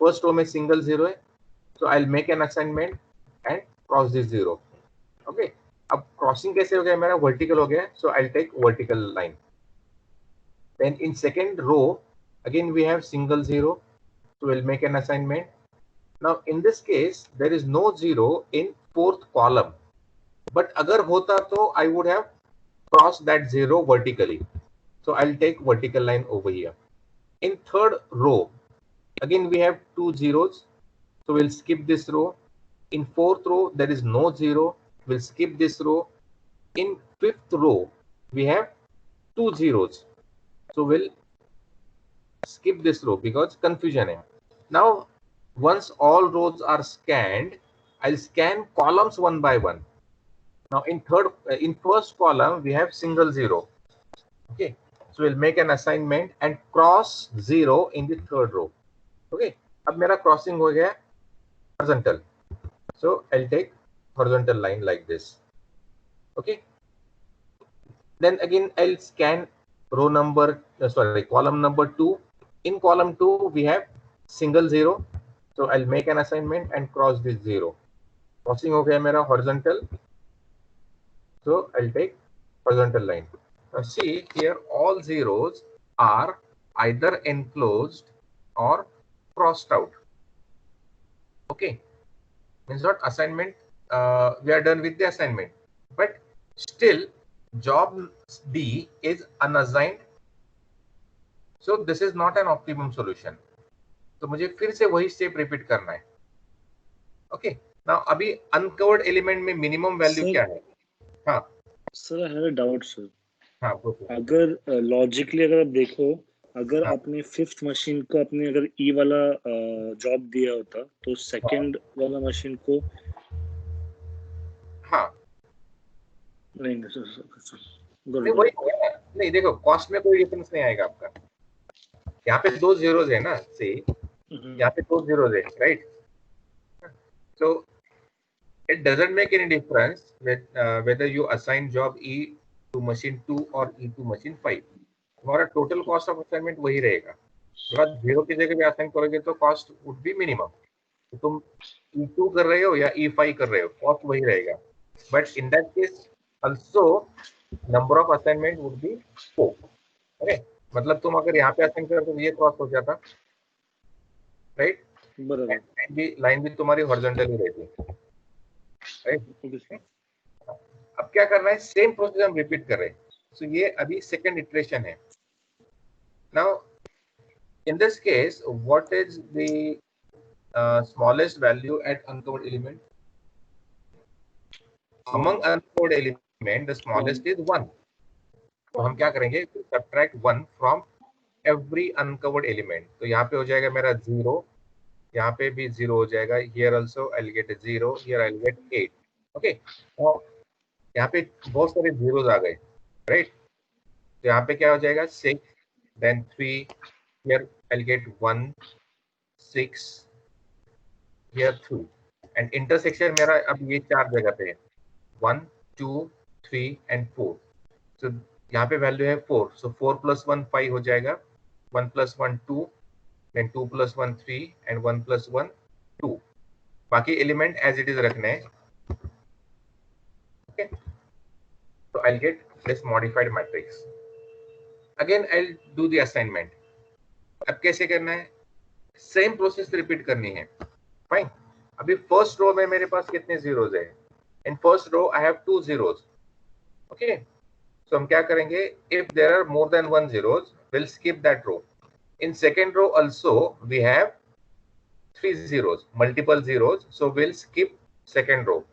A: First row में single 0 है, so I'll make an assignment and cross this 0. Okay, अब crossing कैसे हो गया, मेरा vertical हो गया, so I'll take vertical line. Then in second row, again we have single zero. So we'll make an assignment. Now in this case, there is no zero in fourth column. But agar hota to I would have crossed that zero vertically. So I'll take vertical line over here. In third row, again we have two zeros. So we'll skip this row. In fourth row, there is no zero. We'll skip this row. In fifth row, we have two zeros. So we'll skip this row because confusion hai. Now, once all rows are scanned, I'll scan columns one by one. Now in first column, we have single zero. Okay. So we'll make an assignment and cross zero in the third row. Okay. अब मेरा crossing हो गया horizontal. So I'll take horizontal line like this. Okay. Then again I'll scan row number, column number 2. In column 2 we have single zero. So I'll make an assignment and cross this zero. Crossing हो गया मेरा horizontal. So I'll take horizontal line. Now see here, all zeros are either enclosed or crossed out. Okay, means what? Assignment, we are done with the assignment, but still job D is unassigned. So this is not an optimum solution. तो मुझे फिर से वही step repeat करना है. Okay, now अभी uncovered element में minimum value क्या है? हाँ.
D: Sir, I have a doubt, sir.
A: हाँ,
D: अगर लॉजिकली अगर आप देखो, अगर
A: हाँ.
D: आपने फिफ्थ मशीन को आपने अगर ई वाला जॉब दिया होता तो सेकंड वाला मशीन को
A: हाँ
D: नहीं
A: नहीं वही होगा ना. नहीं देखो, कॉस्ट में कोई डिफरेंस नहीं आएगा आपका. यहाँ पे दो जीरोज है ना, सी यहाँ पे दो जीरोज है, right. So it doesn't make any difference whether you assign job E to machine 2 or E to machine 5. तुम्हारा टोटल कॉस्ट ऑफ असाइनमेंट वही रहेगा. अगर जीरो की जगह भी असाइन करोगे तो कॉस्ट वुड बी मिनिमम. तो तुम E2 कर रहे हो या E5 कर रहे हो, कॉस्ट वही रहेगा. But in that case also number of assignment would be 4. Okay, मतलब तुम अगर यहाँ पे असाइन कर तो ये क्रॉस हो जाता, राइट. लाइन भी तुम्हारी हॉरिजॉन्टल ही रहती, राइट. अब क्या करना है, सेम प्रोसेस हम रिपीट कर रहे हैं. सो ये अभी सेकंड इटरेशन है. Now in this case what is the smallest value at uncovered element? Among uncovered element the smallest is 1. तो हम क्या करेंगे, subtract 1 from every uncovered element. तो यहाँ पे हो जाएगा मेरा 0, यहाँ पे भी 0 हो जाएगा. Here also I'll get a 0, here I'll get 8. Okay, तो यहाँ पे बहुत सारे zeros आ गए, right. तो यहाँ पे क्या हो जाएगा 6, then 3, here I'll get 1, 6, here 2, and intersection मेरा अब ये चार जगह पे है, 1, 2, 3 and 4. so यहाँ पे वैल्यू है 4. so 4 plus 1 5 हो जाएगा. 1 plus 1 2, then 2 plus 1 3 and 1 plus 1 2. बाकी एलिमेंट एज इट इज रखने हैं. okay, so I'll get this modified matrix. again I'll do the assignment. अब कैसे करना है, सेम प्रोसेस रिपीट करनी है. फाइन. अभी फर्स्ट रो में मेरे पास कितने जीरोज है? In first row I have 2 zeros. Okay, so हम क्या करेंगे, if there are more than 1 zeros we'll skip that row. in second row also we have 3 zeros, multiple zeros, so we'll skip second row.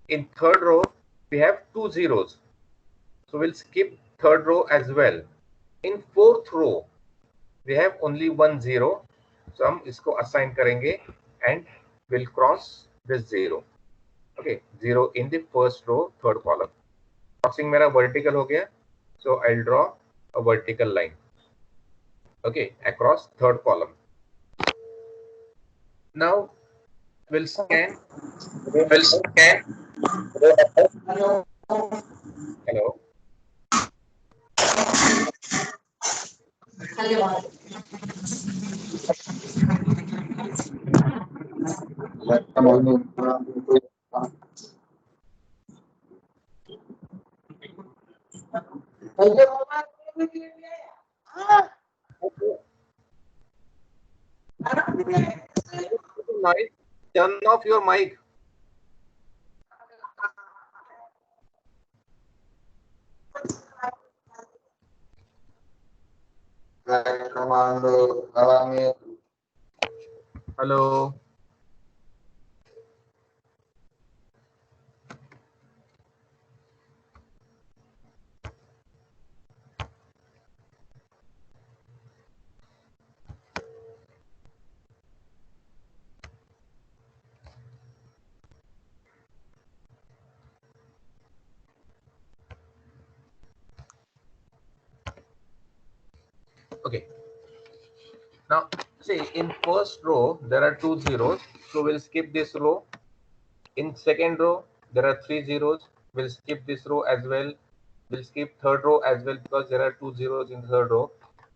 A: in third row we have 2 zeros, so we'll skip third row as well. in fourth row we have only 1 zero, so हम इसको assign करेंगे and will cross this 0. okay, 0 in the first row, third column. crossing मेरा vertical हो गया, so I'll draw a vertical line, okay, across third column. now we'll scan hello. Noise. Turn off your mic. Hello. Okay. Now, see, in first row, there are 2 zeros. So we'll skip this row. In second row, there are 3 zeros. We'll skip this row as well. We'll skip third row as well because there are 2 zeros in third row.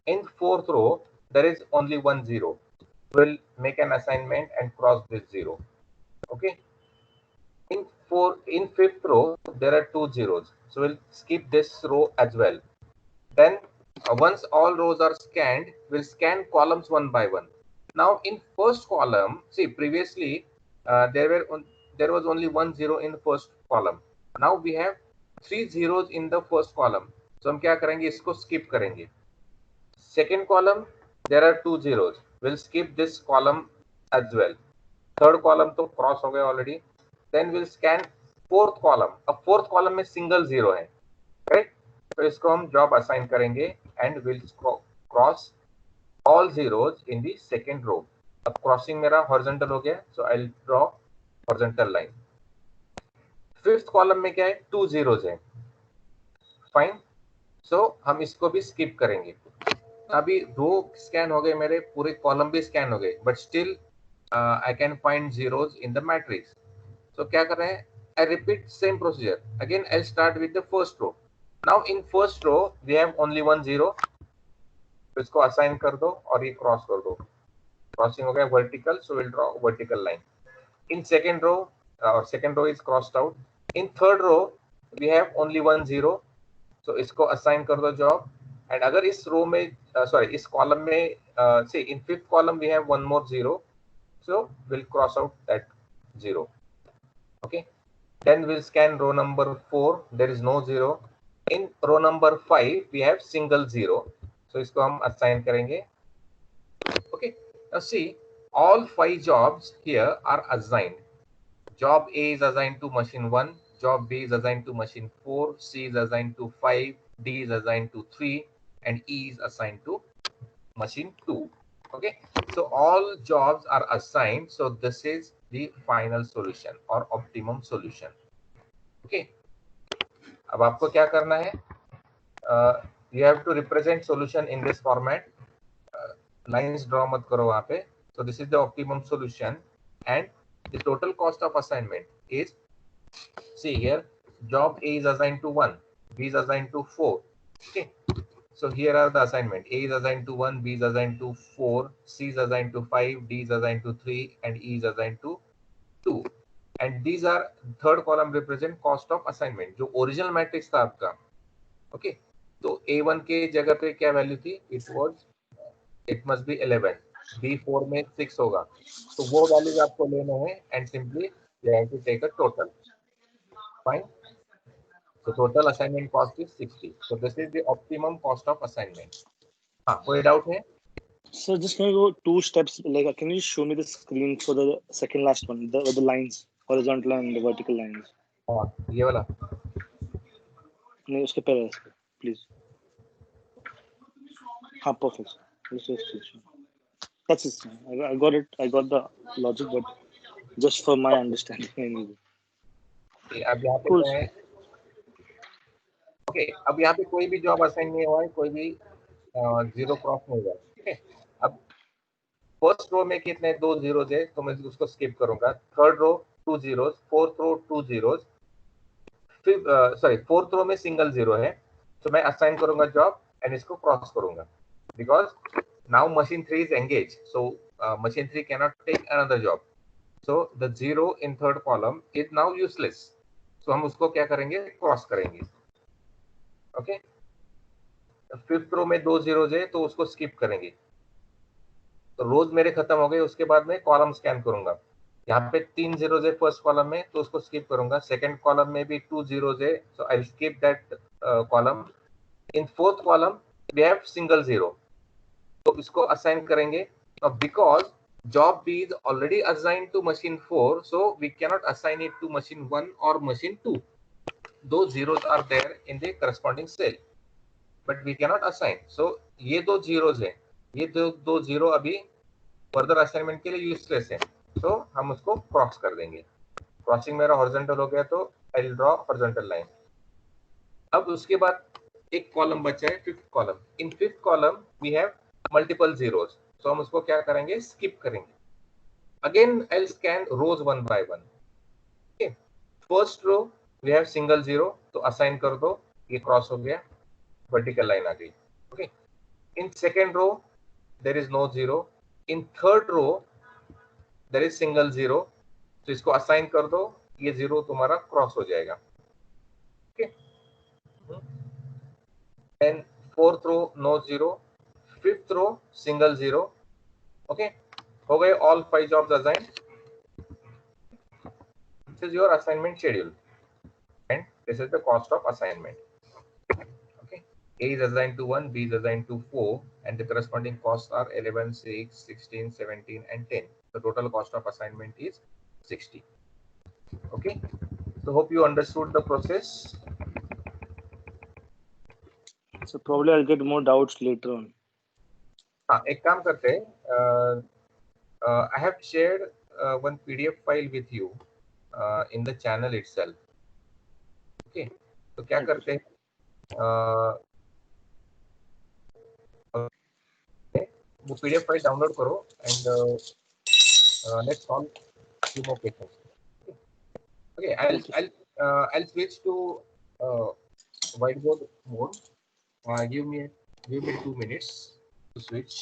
A: In fourth row, there is only 1 zero. We'll make an assignment and cross this zero. Okay. In fifth row, there are 2 zeros. So we'll skip this row as well. Then once all rows are scanned, we'll scan columns one by one. Now in first column, see previously there was only 1 zero in the first column. Now we have 3 zeros in the first column. So हम क्या करेंगे, इसको skip करेंगे. Second column, there are 2 zeros. We'll skip this column as well. Third column तो cross हो गया already. Then we'll scan fourth column. अब fourth column में single zero है, right? तो इसको हम जॉब असाइन करेंगे and will cross all zeros in the second row. अब क्रॉसिंग मेरा हॉरिजॉन्टल हो गया, so I will draw horizontal line. Fifth column में क्या है, 2 zeros है. फाइन. सो हम इसको भी स्किप करेंगे. अभी रो स्कैन हो गए मेरे, पूरे कॉलम भी स्कैन हो गए, but still I can find zeros in the matrix. So क्या कर रहे हैं, I repeat same procedure. Again I start with the first row. Now in first row we have only 1 zero. तो इसको assign कर दो और ये क्रॉस कर दो. क्रॉसिंग हो गया vertical, so will draw vertical line. In second row, और second row is crossed out. In third row we have only 1 zero. So इसको असाइन कर दो जॉब. एंड अगर इस रो में सॉरी इस कॉलम में से in fifth column we have one more zero, so will cross out that zero. Okay. Then will scan row number 4. There is no zero. In row number 5 we have single zero, so इसको हम assign करेंगे. Okay, now see all 5 jobs here are assigned. Job A is assigned to machine 1, job B is assigned to machine 4, C is assigned to 5, D is assigned to 3, and E is assigned to machine 2. Okay, so all jobs are assigned, so this is the final solution or optimum solution. Okay. अब आपको क्या करना है, you have to represent solution in this format. Lines draw मत करो वहां पे. So this is the optimum solution and the total cost of assignment is, see here, job A is assigned to 1, B is assigned to 4. Okay, so here are the assignment. A is assigned to 1, B is assigned to 4, C is assigned to 5, D is assigned to 3, and E is assigned to 2. And these are third column represent cost of assignment, जो original matrix था आपका. Okay, तो A1 के जगह पे क्या value थी, it must be 11. B4 में 6 होगा, तो वो वैल्यूज आपको लेने हैं and simply you have to take a total. Fine. So total assignment cost is 60. So this is the optimum cost of assignment. हाँ, कोई डाउट है?
D: So just can you go 2 steps? Like, can you show me the screen for the second last one, the lines, horizontal and the vertical lines?
A: हाँ, ये वाला.
D: नहीं, उसके पहले please. हाँ, perfect. This is that's it. I got it. I got the logic, but just for my understanding.
A: अब यहाँ पे
D: Cool.
A: क्या है? ओके, अब यहाँ पे कोई भी जॉब असाइन नहीं हुआ है, कोई भी जीरो क्रॉस नहीं हुआ है. ओके, अब फर्स्ट रो में कितने 2 zeros है, तो मैं उसको स्किप करूंगा. Third row 2 zeros, fourth row 2 zeros, fourth row में सिंगल जीरो है, तो मैं असाइन करूंगा जॉब एंड इसको क्रॉस करूंगा because now machine 3 is engage, so machine 3 can not take another job. So the zero in third column is now useless, so हम उसको क्या करेंगे, क्रॉस करेंगे. ओके, फिफ्थ रो में 2 zeros है, तो उसको स्किप करेंगे. तो रोज मेरे खत्म हो गए, उसके बाद में कॉलम स्कैन करूंगा। यहाँ पे 3 जीरोज है फर्स्ट कॉलम में, तो उसको स्किप करूंगा। सेकंड कॉलम में भी 2 जीरोज है, so I will skip that column. In fourth column we have single zero, तो इसको असाइन करेंगे। Because job B is already assigned to machine 4, so we cannot assign it to machine 1 or machine 2. Those zeros are there in the corresponding cell, but we cannot assign. So ये दो zeros हैं, ये दो zero अभी further assignment के लिए useless है, so हम उसको cross कर देंगे। क्रॉसिंग मेरा हॉरिजॉन्टल हो गया, तो I will draw horizontal line. अब उसके बाद एक कॉलम बचा है, fifth column. In fifth column we have multiple zeros, तो हम उसको क्या करेंगे, स्किप करेंगे। Again I will scan rows one by one. First row we have single zero, तो असाइन कर दो, ये क्रॉस हो गया, वर्टिकल लाइन आ गई। Okay, in second row there is no zero. In third row there is single zero, तो इसको असाइन कर दो, ये जीरो तुम्हारा क्रॉस हो जाएगा। Okay, and fourth row no zero, fifth row single zero. Okay, हो गए all 5 jobs assign. This is your assignment schedule and this is the cost of assignment. Okay, A is assigned to 1, B is assigned to 4, and the corresponding costs are 11, 6, 16, 17 and 10. The total cost of assignment is 60. Okay, so hope you understood the process.
D: So probably I'll get more doubts later on.
A: हाँ, एक काम करते हैं, I have shared one PDF file with you in the channel itself. Okay, तो क्या करते हैं, वो PDF फाइल डाउनलोड करो and let's solve few more questions. Okay, I'll switch to whiteboard mode. Give me 2 minutes to switch.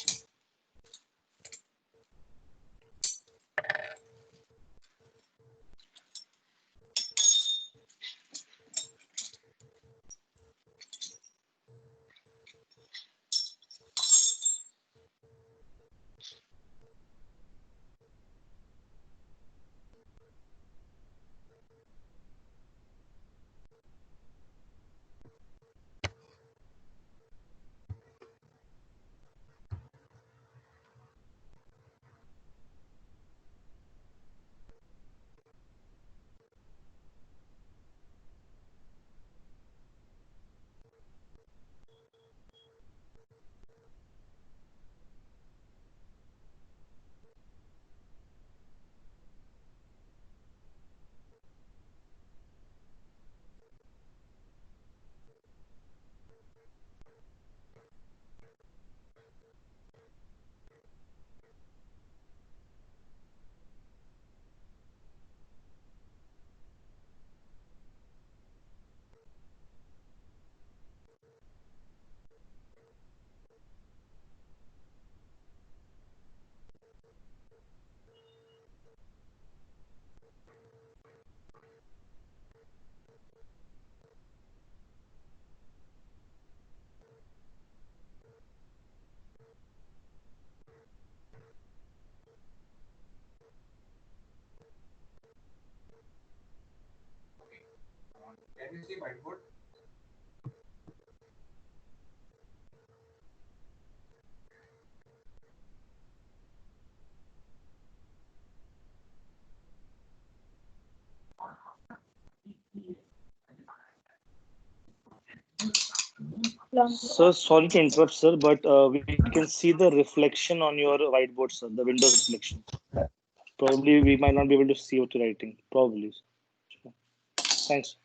A: Can you see whiteboard?
D: Sir, sorry to interrupt, sir, but we can see the reflection on your whiteboard, sir, the Windows reflection. Probably we might not be able to see what you're writing. Probably. Thanks.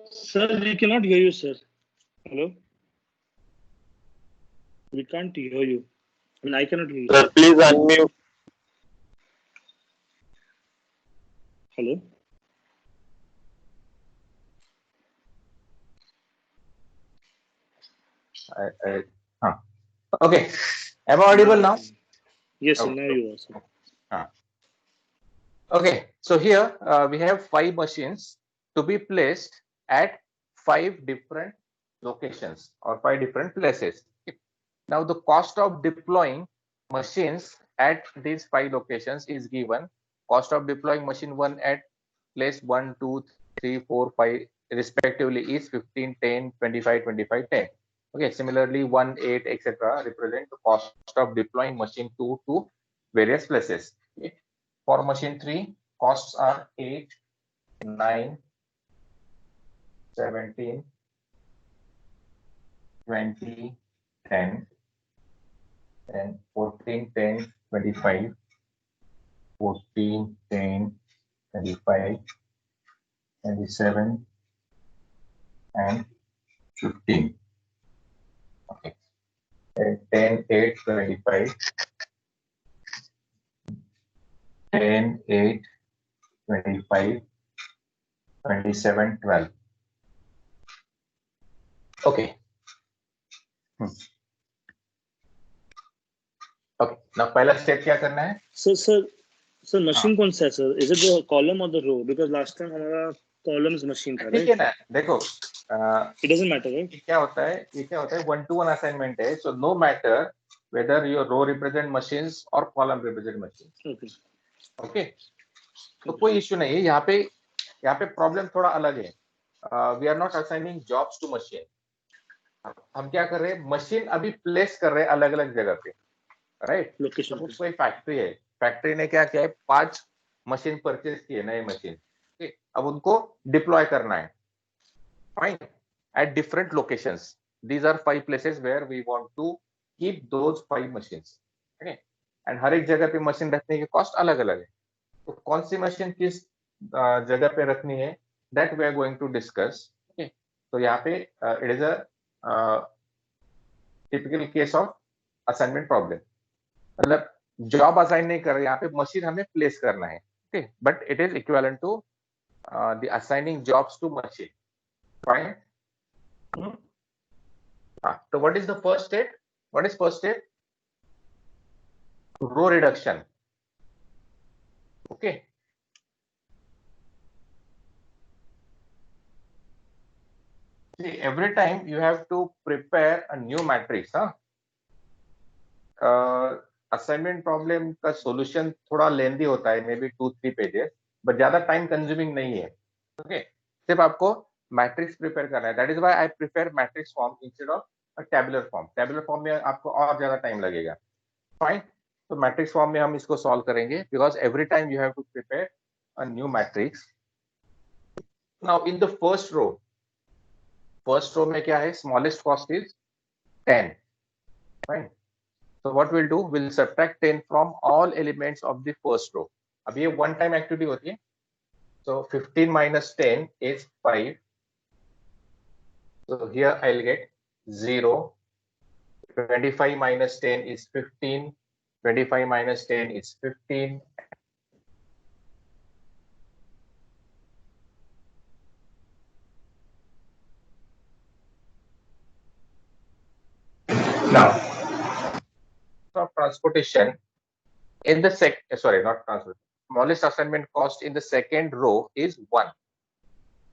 D: Sir, we cannot hear you, sir. Hello? We can't hear you. I mean, I cannot hear you.
F: Sir, please unmute.
D: Hello?
A: Okay. Am I audible now?
D: Yes, sir.
A: Okay.
D: Now you are, sir.
A: Okay. So here we have 5 machines to be placed at 5 different locations or 5 different places. Now the cost of deploying machines at these 5 locations is given. Cost of deploying machine 1 at place 1, 2, 3, 4, 5 respectively is 15, 10, 25, 25, 10. Okay, similarly 1, 8, etc. represent the cost of deploying machine 2 to various places. Okay. For machine 3, costs are 8, 9, 17, 20, 10, and 14, 10, 25, 14, 10, 25, 27, and 15. Okay. And 10, 8, 25, 10, 8, 25, 27, 12. Okay. Okay. Now पहला step क्या करना है?
D: Sir, machine कौन सा है, sir? Is it the column or the row? Because last time हमारा columns machine था,
A: ठीक
D: right?
A: है ना? देखो
D: It doesn't matter, right?
A: ये क्या होता है 1-to-1 assignment है. So no matter whether your row represent machines or column represent machines.
D: Okay.
A: Okay. तो कोई इश्यू नहीं है. यहाँ पे प्रॉब्लम थोड़ा अलग है. We are not assigning jobs to machine. हम क्या कर रहे हैं? मशीन अभी प्लेस कर रहे हैं अलग अलग जगह पे, राइट?
D: Location.
A: उसको एक फैक्ट्री है. फैक्ट्री ने क्या किया है? 5 मशीन परचेज किए, नए मशीन. अब उनको डिप्लॉय करना है. Fine. At different locations. These are 5 places where we want to keep those 5 machines. Okay. And हर एक जगह पे मशीन रखने की कॉस्ट अलग अलग है. तो कौन सी मशीन किस जगह पे रखनी है, that we are going to discuss. Okay. तो यहाँ पे it is a typical case of assignment problem. मतलब जॉब असाइन नहीं कर रहे, यहाँ पे मशीन हमें प्लेस करना है. Okay. But it is equivalent to the assigning jobs to machine. Fine. So what is the first step? What is first step? Row reduction. Okay. See, every time you have to prepare a new matrix. Assignment problem का solution थोड़ा lengthy होता है, maybe 2-3 pages, but ज़्यादा time consuming नहीं है. Okay. सिर्फ आपको matrix prepare करना है. That is why I prefer matrix form instead of a tabular form. Tabular form में आपको और ज्यादा टाइम लगेगा. फाइन. तो मैट्रिक्स फॉर्म में हम इसको सॉल्व करेंगे because every time you have to prepare a new matrix. Now in the first row में क्या है? Smallest cost is 10. Fine. So what we'll do, we'll subtract 10 from all elements of the first row. अब ये one time activity होती है. So 15 minus 10 is 5. So here I'll get 0. 25 minus 10 is 15. 25 minus 10 is 15. Now, of transportation in the smallest assignment cost in the second row is 1.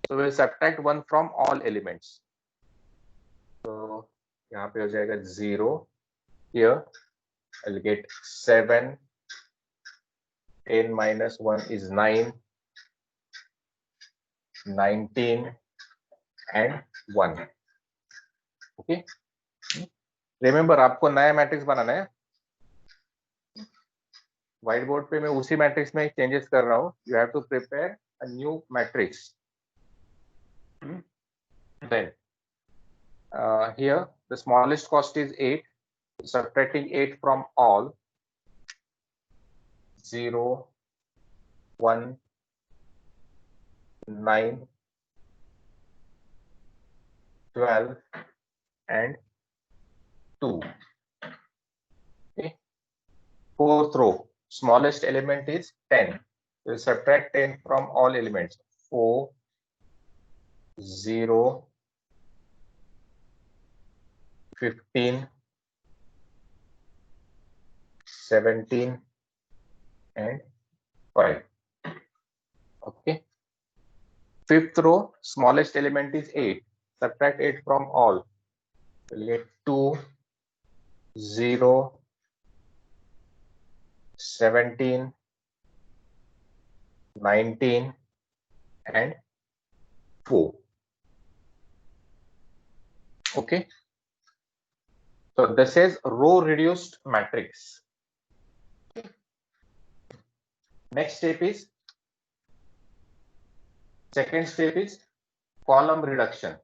A: So we'll subtract 1 from all elements. So यहाँ पे हो जाएगा 0. Here I'll get 7. 10 minus 1 is 9. 19 and 1. Okay. Remember आपको नया matrix बनाना है. White board पे मैं उसी मैट्रिक्स में चेंजेस कर रहा हूँ. You have to prepare a new matrix. Then here the smallest cost is 8. Subtracting 8 from all. 0, 1, 9, 12 and 2. Okay. Fourth row, smallest element is 10. We'll subtract 10 from all elements. 4, 0, 15, 17 and 5. Okay. Fifth row, smallest element is 8. Subtract 8 from all. We'll get 2, 0, 17, 19 and 4. Okay. So this is row reduced matrix. Next step is, second step is column reduction.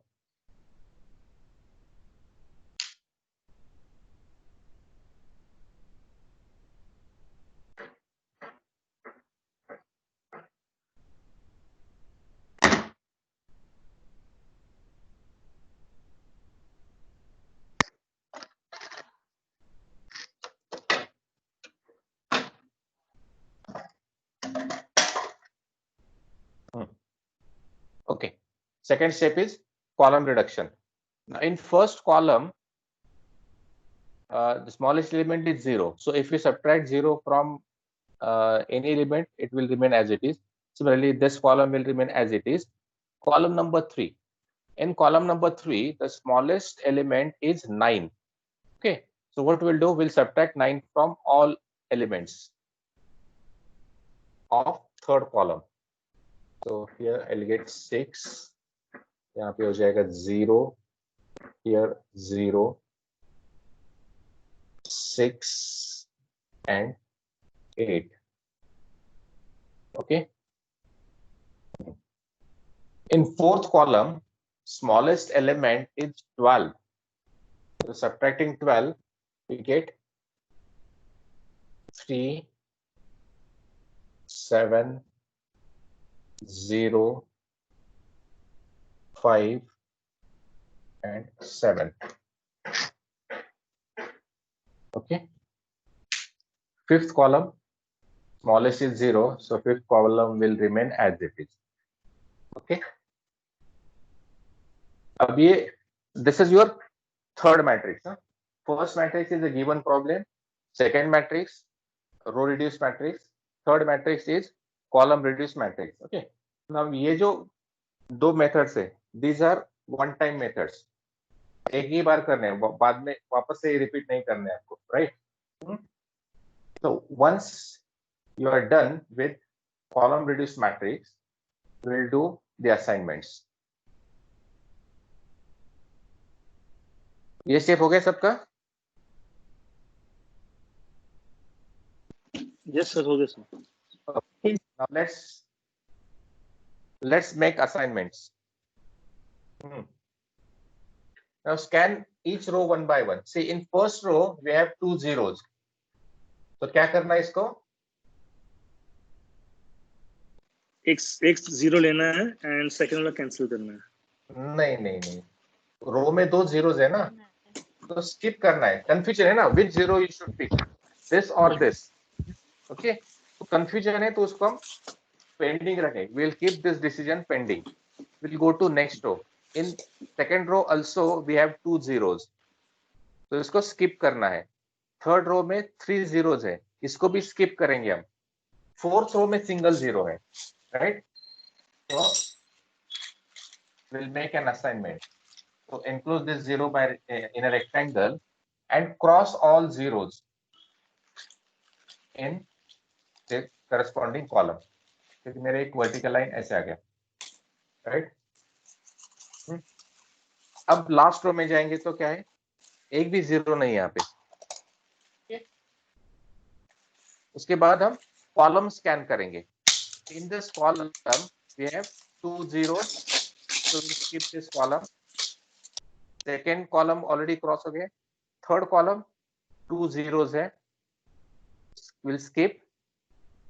A: Okay. Second step is column reduction. Now in first column, the smallest element is 0. So if we subtract 0 from any element, it will remain as it is. Similarly, this column will remain as it is. Column number 3. In column number 3, the smallest element is 9. Okay. So what we'll do, we'll subtract 9 from all elements of third column. So here I'll get 6. यहाँ पे हो जाएगा 0. Here 0, 6 and 8. Okay. In fourth column, smallest element is 12. So subtracting 12, we get 3, 7, 0, 5 and 7. Okay. Fifth column, smallest is 0, so fifth column will remain as it is. Okay. अब ये, this is your third matrix. First matrix is a given problem. Second matrix, row reduced matrix. Third matrix is column reduced matrix. Okay. Now ये जो दो methods है, these are one time methods. एक ही बार करने हैं, बाद में वापस से रिपीट नहीं करने हैं आपको, right? So once you are done with column reduced matrix, we will do the assignments. ये स्टेप हो गया सबका?
D: Yes, sir. हो गया sir.
A: Okay. Now let's make assignments. Now scan each row one by one. See, in first row we have 2 zeros. तो क्या करना है इसको?
D: एक जीरो लेना है and second वाला cancel करना है.
A: नहीं. रो में 2 zeros है ना, तो skip करना है. Confusion है ना, which zero you should pick, this or this. Okay. तो confusion है तो उसको हम pending रखें. We'll keep this decision pending. We'll go to next row. In second row also we have 2 zeros. तो इसको skip करना है. थर्ड रो में 3 zeros है, इसको भी skip करेंगे हम. फोर्थ रो में सिंगल जीरो है, right? So we'll make an assignment. So enclose this zero by in a rectangle and cross all zeros in the corresponding column. क्योंकि मेरे एक वर्टिकल लाइन ऐसे आ गया, राइट? अब लास्ट रो में जाएंगे तो क्या है, एक भी जीरो नहीं है यहाँ पे. उसके बाद हम कॉलम स्कैन करेंगे. In this column we have 2 zeros, so we skip this column. Second column already cross हो गया. थर्ड कॉलम 2 zeros है, we'll skip.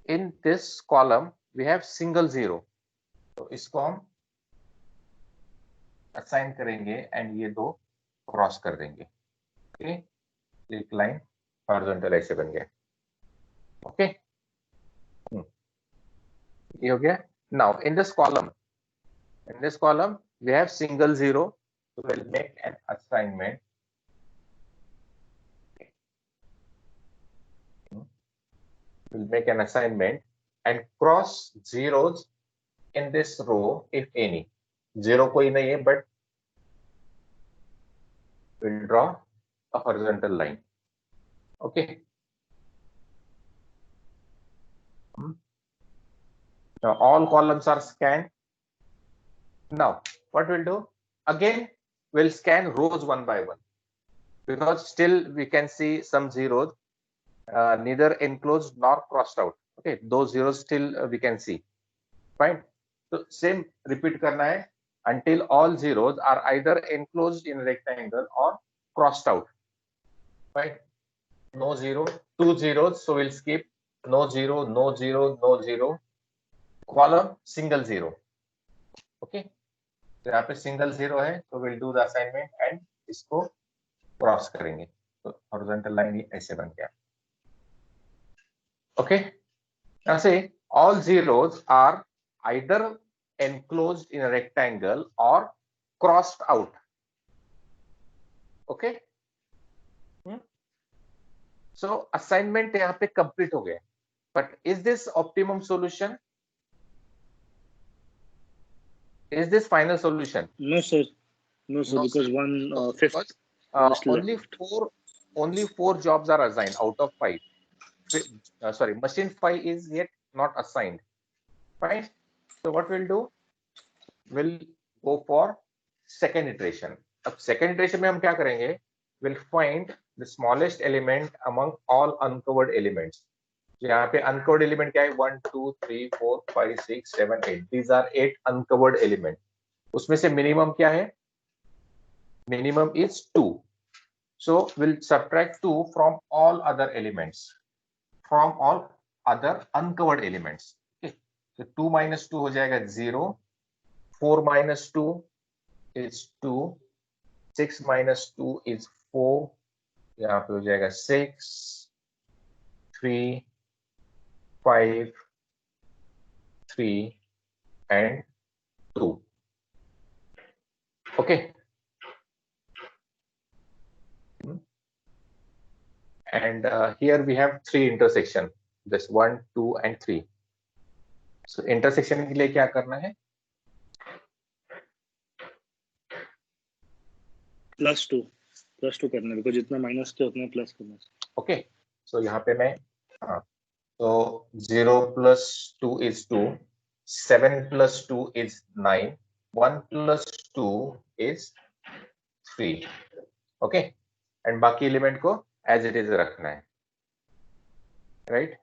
A: In this column we have single zero, तो इसको हम असाइन करेंगे एंड ये दो क्रॉस कर देंगे। ओके, एक लाइन हॉरिजॉन्टल ऐसे बन गया। ओके, ये हो गया। Now in this column we have single zero, so we'll make an assignment. We'll make an assignment and cross zeros in this row if any. Zero कोई नहीं है, but we'll draw a horizontal line. Okay. Now all columns are scanned. Now what we'll do? Again, we'll scan rows one by one because still we can see some zeros, neither enclosed nor crossed out. Okay, those zeros still we can see. Fine. So same repeat करना है until all zeros are either enclosed in rectangle or crossed out. Right? No zero, two zeros, so we'll skip. No zero, no zero, no zero. Column single zero. Okay. तो यहाँ पे single zero है, तो we'll do the assignment and इसको cross करेंगे, तो horizontal line ऐसे बन गया। Okay. Now say all zeros are either enclosed in a rectangle or crossed out. Okay. So assignment यहाँ पे complete हो गया, but is this optimum solution? Is this final solution?
D: No, sir. No, sir,
A: No,
D: because
A: sir.
D: one
A: No,
D: fifth
A: because,
D: was
A: only
D: left.
A: four jobs are assigned out of 5. Sorry, machine 5 is yet not assigned. Right? So what we'll do? We'll go for second iteration. अब second iteration में हम क्या करेंगे? We'll find the smallest element among all uncovered elements. यहाँ पे uncovered element क्या है? 1, 2, 3, 4, 5, 6, 7, 8. These are 8 uncovered elements. उसमें से minimum क्या है? Minimum is 2. So we'll subtract 2 from all other elements, from all other uncovered elements. Okay. So 2 minus 2 हो जाएगा 0. 4 minus 2 is 2. 6 minus 2 is 4. यहाँ पे हो जाएगा 6, 3, 5, 3 and 2. Okay. And here we have 3 intersection. This 1, 2 and 3. So intersection के लिए क्या करना है?
D: +2 करना है, because जितना माइनस किया उतना प्लस करना है।
A: Okay. So यहाँ पे मैं so 0 plus 2 is 2. 7 plus 2 is 9. 1 plus 2 is 3. Okay. And बाकी एलिमेंट को as it is रखना है, right?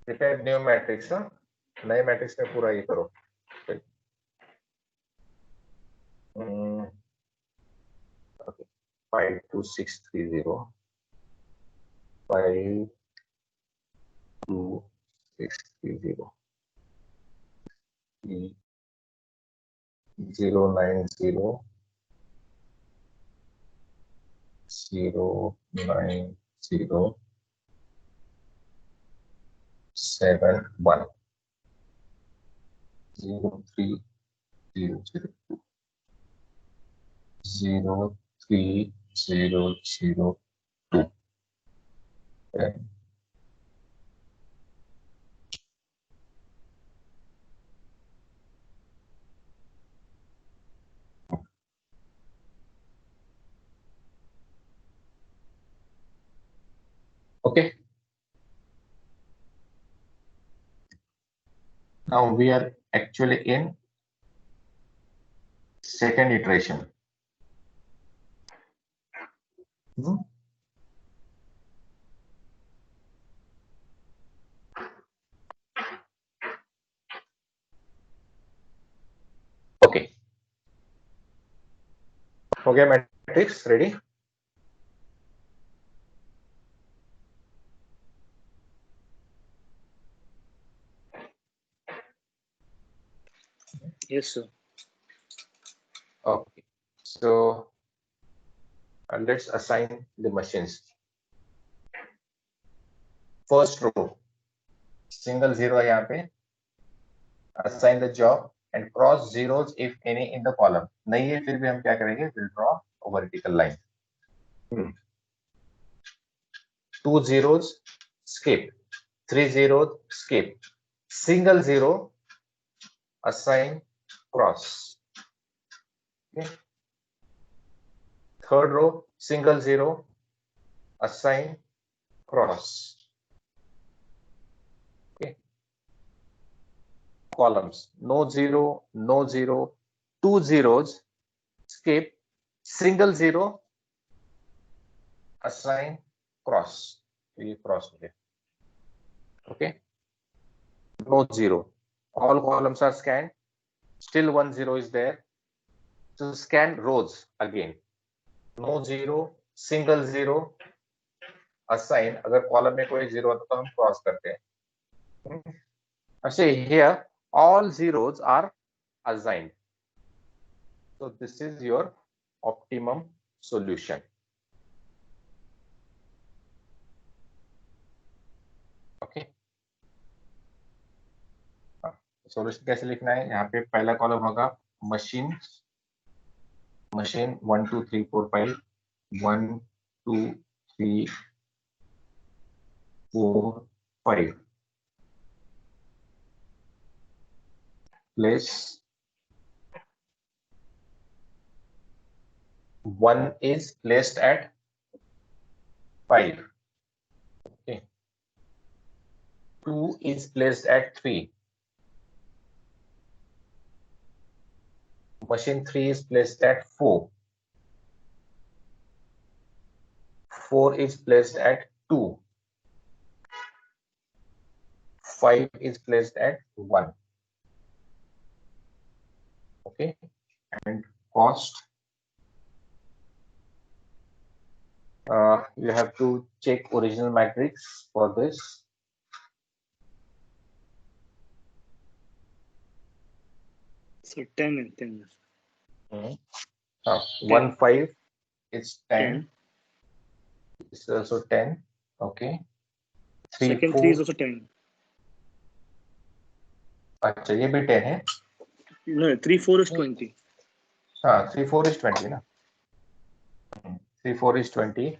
A: Prepare new matrix. नए मैट्रिक्स में पूरा ये करो। Okay. 5, 2, 6, 3, 0. 5, 2, 6, 3, 0. 0, 9, 0. 0, 9, 0. 7, 1. 0, 3, 0, 0, 2. 0, 3, 0, 0, 2. Okay. Okay. Now we are actually in second iteration. Okay. Okay, matrix ready.
D: Yes, sir.
A: Okay. So let's assign the machines. First row, single zero है यहाँ पे. Assign the job and cross zeros if any in the column. नहीं है फिर भी हम क्या करेंगे? We'll draw a vertical line. 2 zeros, skip. 3 zeros, skip. Single zero, assign cross. Okay. Third row, single zero, assign cross. Okay. Columns, no zero, no zero, 2 zeros, skip, single zero, assign cross. Cross. Okay. No zero. All columns are scanned. Still 1 0 is there. So scan rows again. No zero, single zero, assign. अगर column में कोई zero होता तो हम cross करते हैं. Actually here all zeros are assigned. So this is your optimum solution. Okay. Solution कैसे लिखना है? यहाँ पे पहला कॉलम होगा machine 1 2 3 4 5 1 2 3 4 5 place 1 is placed at 5. Okay. 2 is placed at 3. Machine 3 is placed at 4. 4 is placed at 2. 5 is placed at 1. Okay. And cost, you have to check original matrix for this.
D: So 10 and 10.
A: 1 5 is 10. It's also 10. Okay. 3
D: Second
A: 4.
D: 3 is also 10.
A: अच्छा ये भी 10 है.
D: No, 3 4 is 20.
A: हाँ 3 4 is 20 ना. 3 4 is 20.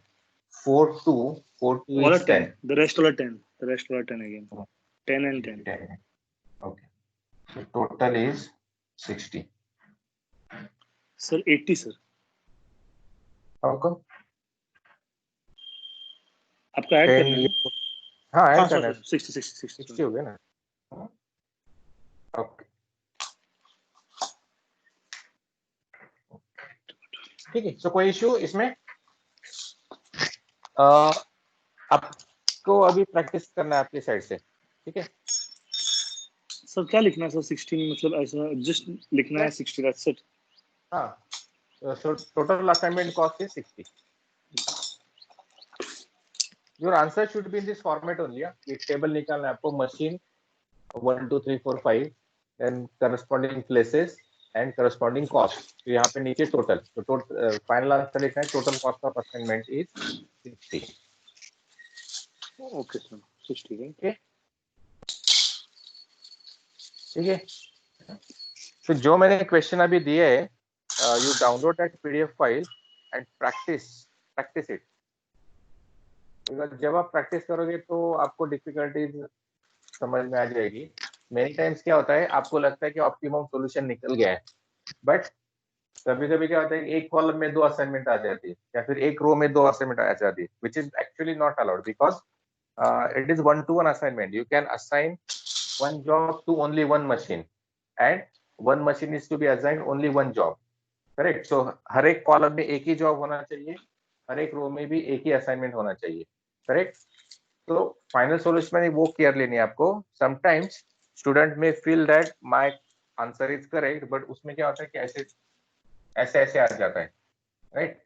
A: 4 2
D: All
A: is
D: are
A: 10.
D: The rest all are 10. The rest all are 10 again. 10 and 10.
A: 10. Okay. So total is 60.
D: Sir, 80, sir.
A: How come?
D: आपको add
A: 10
D: करना है.
A: हाँ ऐड
D: हाँ
A: करना है.
D: सर 60
A: हो गया ना. ओके ठीक है. सो कोई इश्यू इसमें? आपको अभी प्रैक्टिस करना है आपकी साइड से. ठीक है
D: सर क्या लिखना है सर? 16 मतलब ऐसा जस्ट लिखना है 60. That's it.
A: हाँ. So total assignment cost is 60. Your answer should be in this format only. ये टेबल निकालना है आपको. Machine 1 2 3 4 5 and corresponding places and corresponding cost. तो यहाँ पे नीचे total. तो final answer लिखना है. Total cost of assignment is 60.
D: Okay sir 60 है.
A: Okay. ठीक है. तो जो मैंने क्वेश्चन अभी दिए है, you download that PDF file and practice it. जब आप प्रैक्टिस करोगे तो आपको डिफिकल्टीज समझ में आ जाएगी. मेनी टाइम्स क्या होता है, आपको लगता है कि ऑप्टिमम सॉल्यूशन निकल गया है, बट कभी कभी क्या होता है एक कॉलम में 2 असाइनमेंट आ जाती है या फिर एक रो में 2 असाइनमेंट आ जाती है, which is actually not allowed because it is 1-to-1 assignment. You can assign one job to only one machine and one machine is to be assigned only one job. Correct. So हर एक column में एक ही job होना चाहिए, हर एक रो में भी एक ही assignment होना चाहिए. करेक्ट. तो फाइनल सॉल्यूशन में वो केयर लेनी है आपको. समटाइम्स स्टूडेंट में feel that my answer is correct, but उसमें क्या होता है कि ऐसे आ जाता है. Right.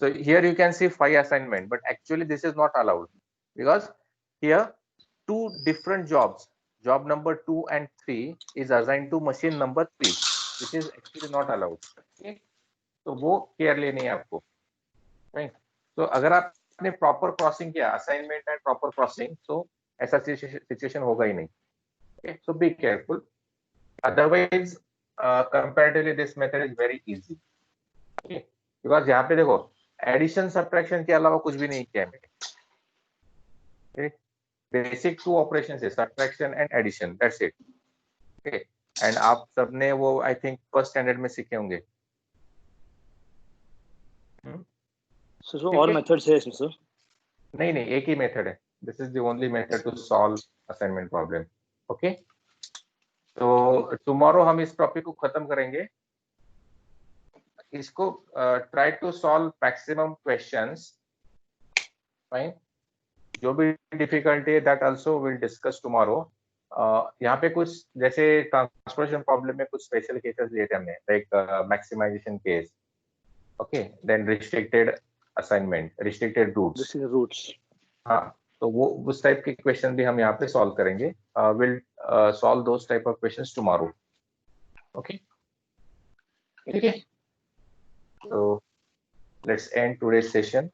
A: So here you can see 5 assignment, but actually this is not allowed because here 2 different jobs, job number 2 and 3 is assigned to machine number 3, which is actually not allowed. Okay, तो वो care लेनी है आपको. तो अगर आपने proper crossing किया, assignment and proper crossing, तो ऐसा सिचुएशन होगा ही नहीं. Okay, so be careful. Otherwise, comparatively this method is very easy. Okay, because यहाँ पे देखो एडिशन सब्ट्रैक्शन के अलावा कुछ भी नहीं किया मैंने. बेसिक 2 ऑपरेशंस है, subtraction and addition, that's it. Okay, and आप सबने वो आई थिंक फर्स्ट स्टैंडर्ड में सीखे होंगे.
D: So और मेथड्स है इसमें सर?
A: नहीं, एक ही मेथड है. This is the only method to solve assignment problem. Okay, तो टुमारो हम इस टॉपिक को खत्म करेंगे. इसको try to solve maximum questions. Fine, जो भी डिफिकल्टी है that also will discuss tomorrow. यहाँ पे कुछ जैसे ट्रांसपोर्टेशन प्रॉब्लम में कुछ स्पेशल केसेस लिए थे हमने, like maximization case. Okay, then restricted assignment, restricted routes. हाँ, तो वो उस टाइप के क्वेश्चन भी हम यहाँ पे सॉल्व करेंगे. Will solve those type of questions tomorrow. Okay, ठीक है. So let's end today's session.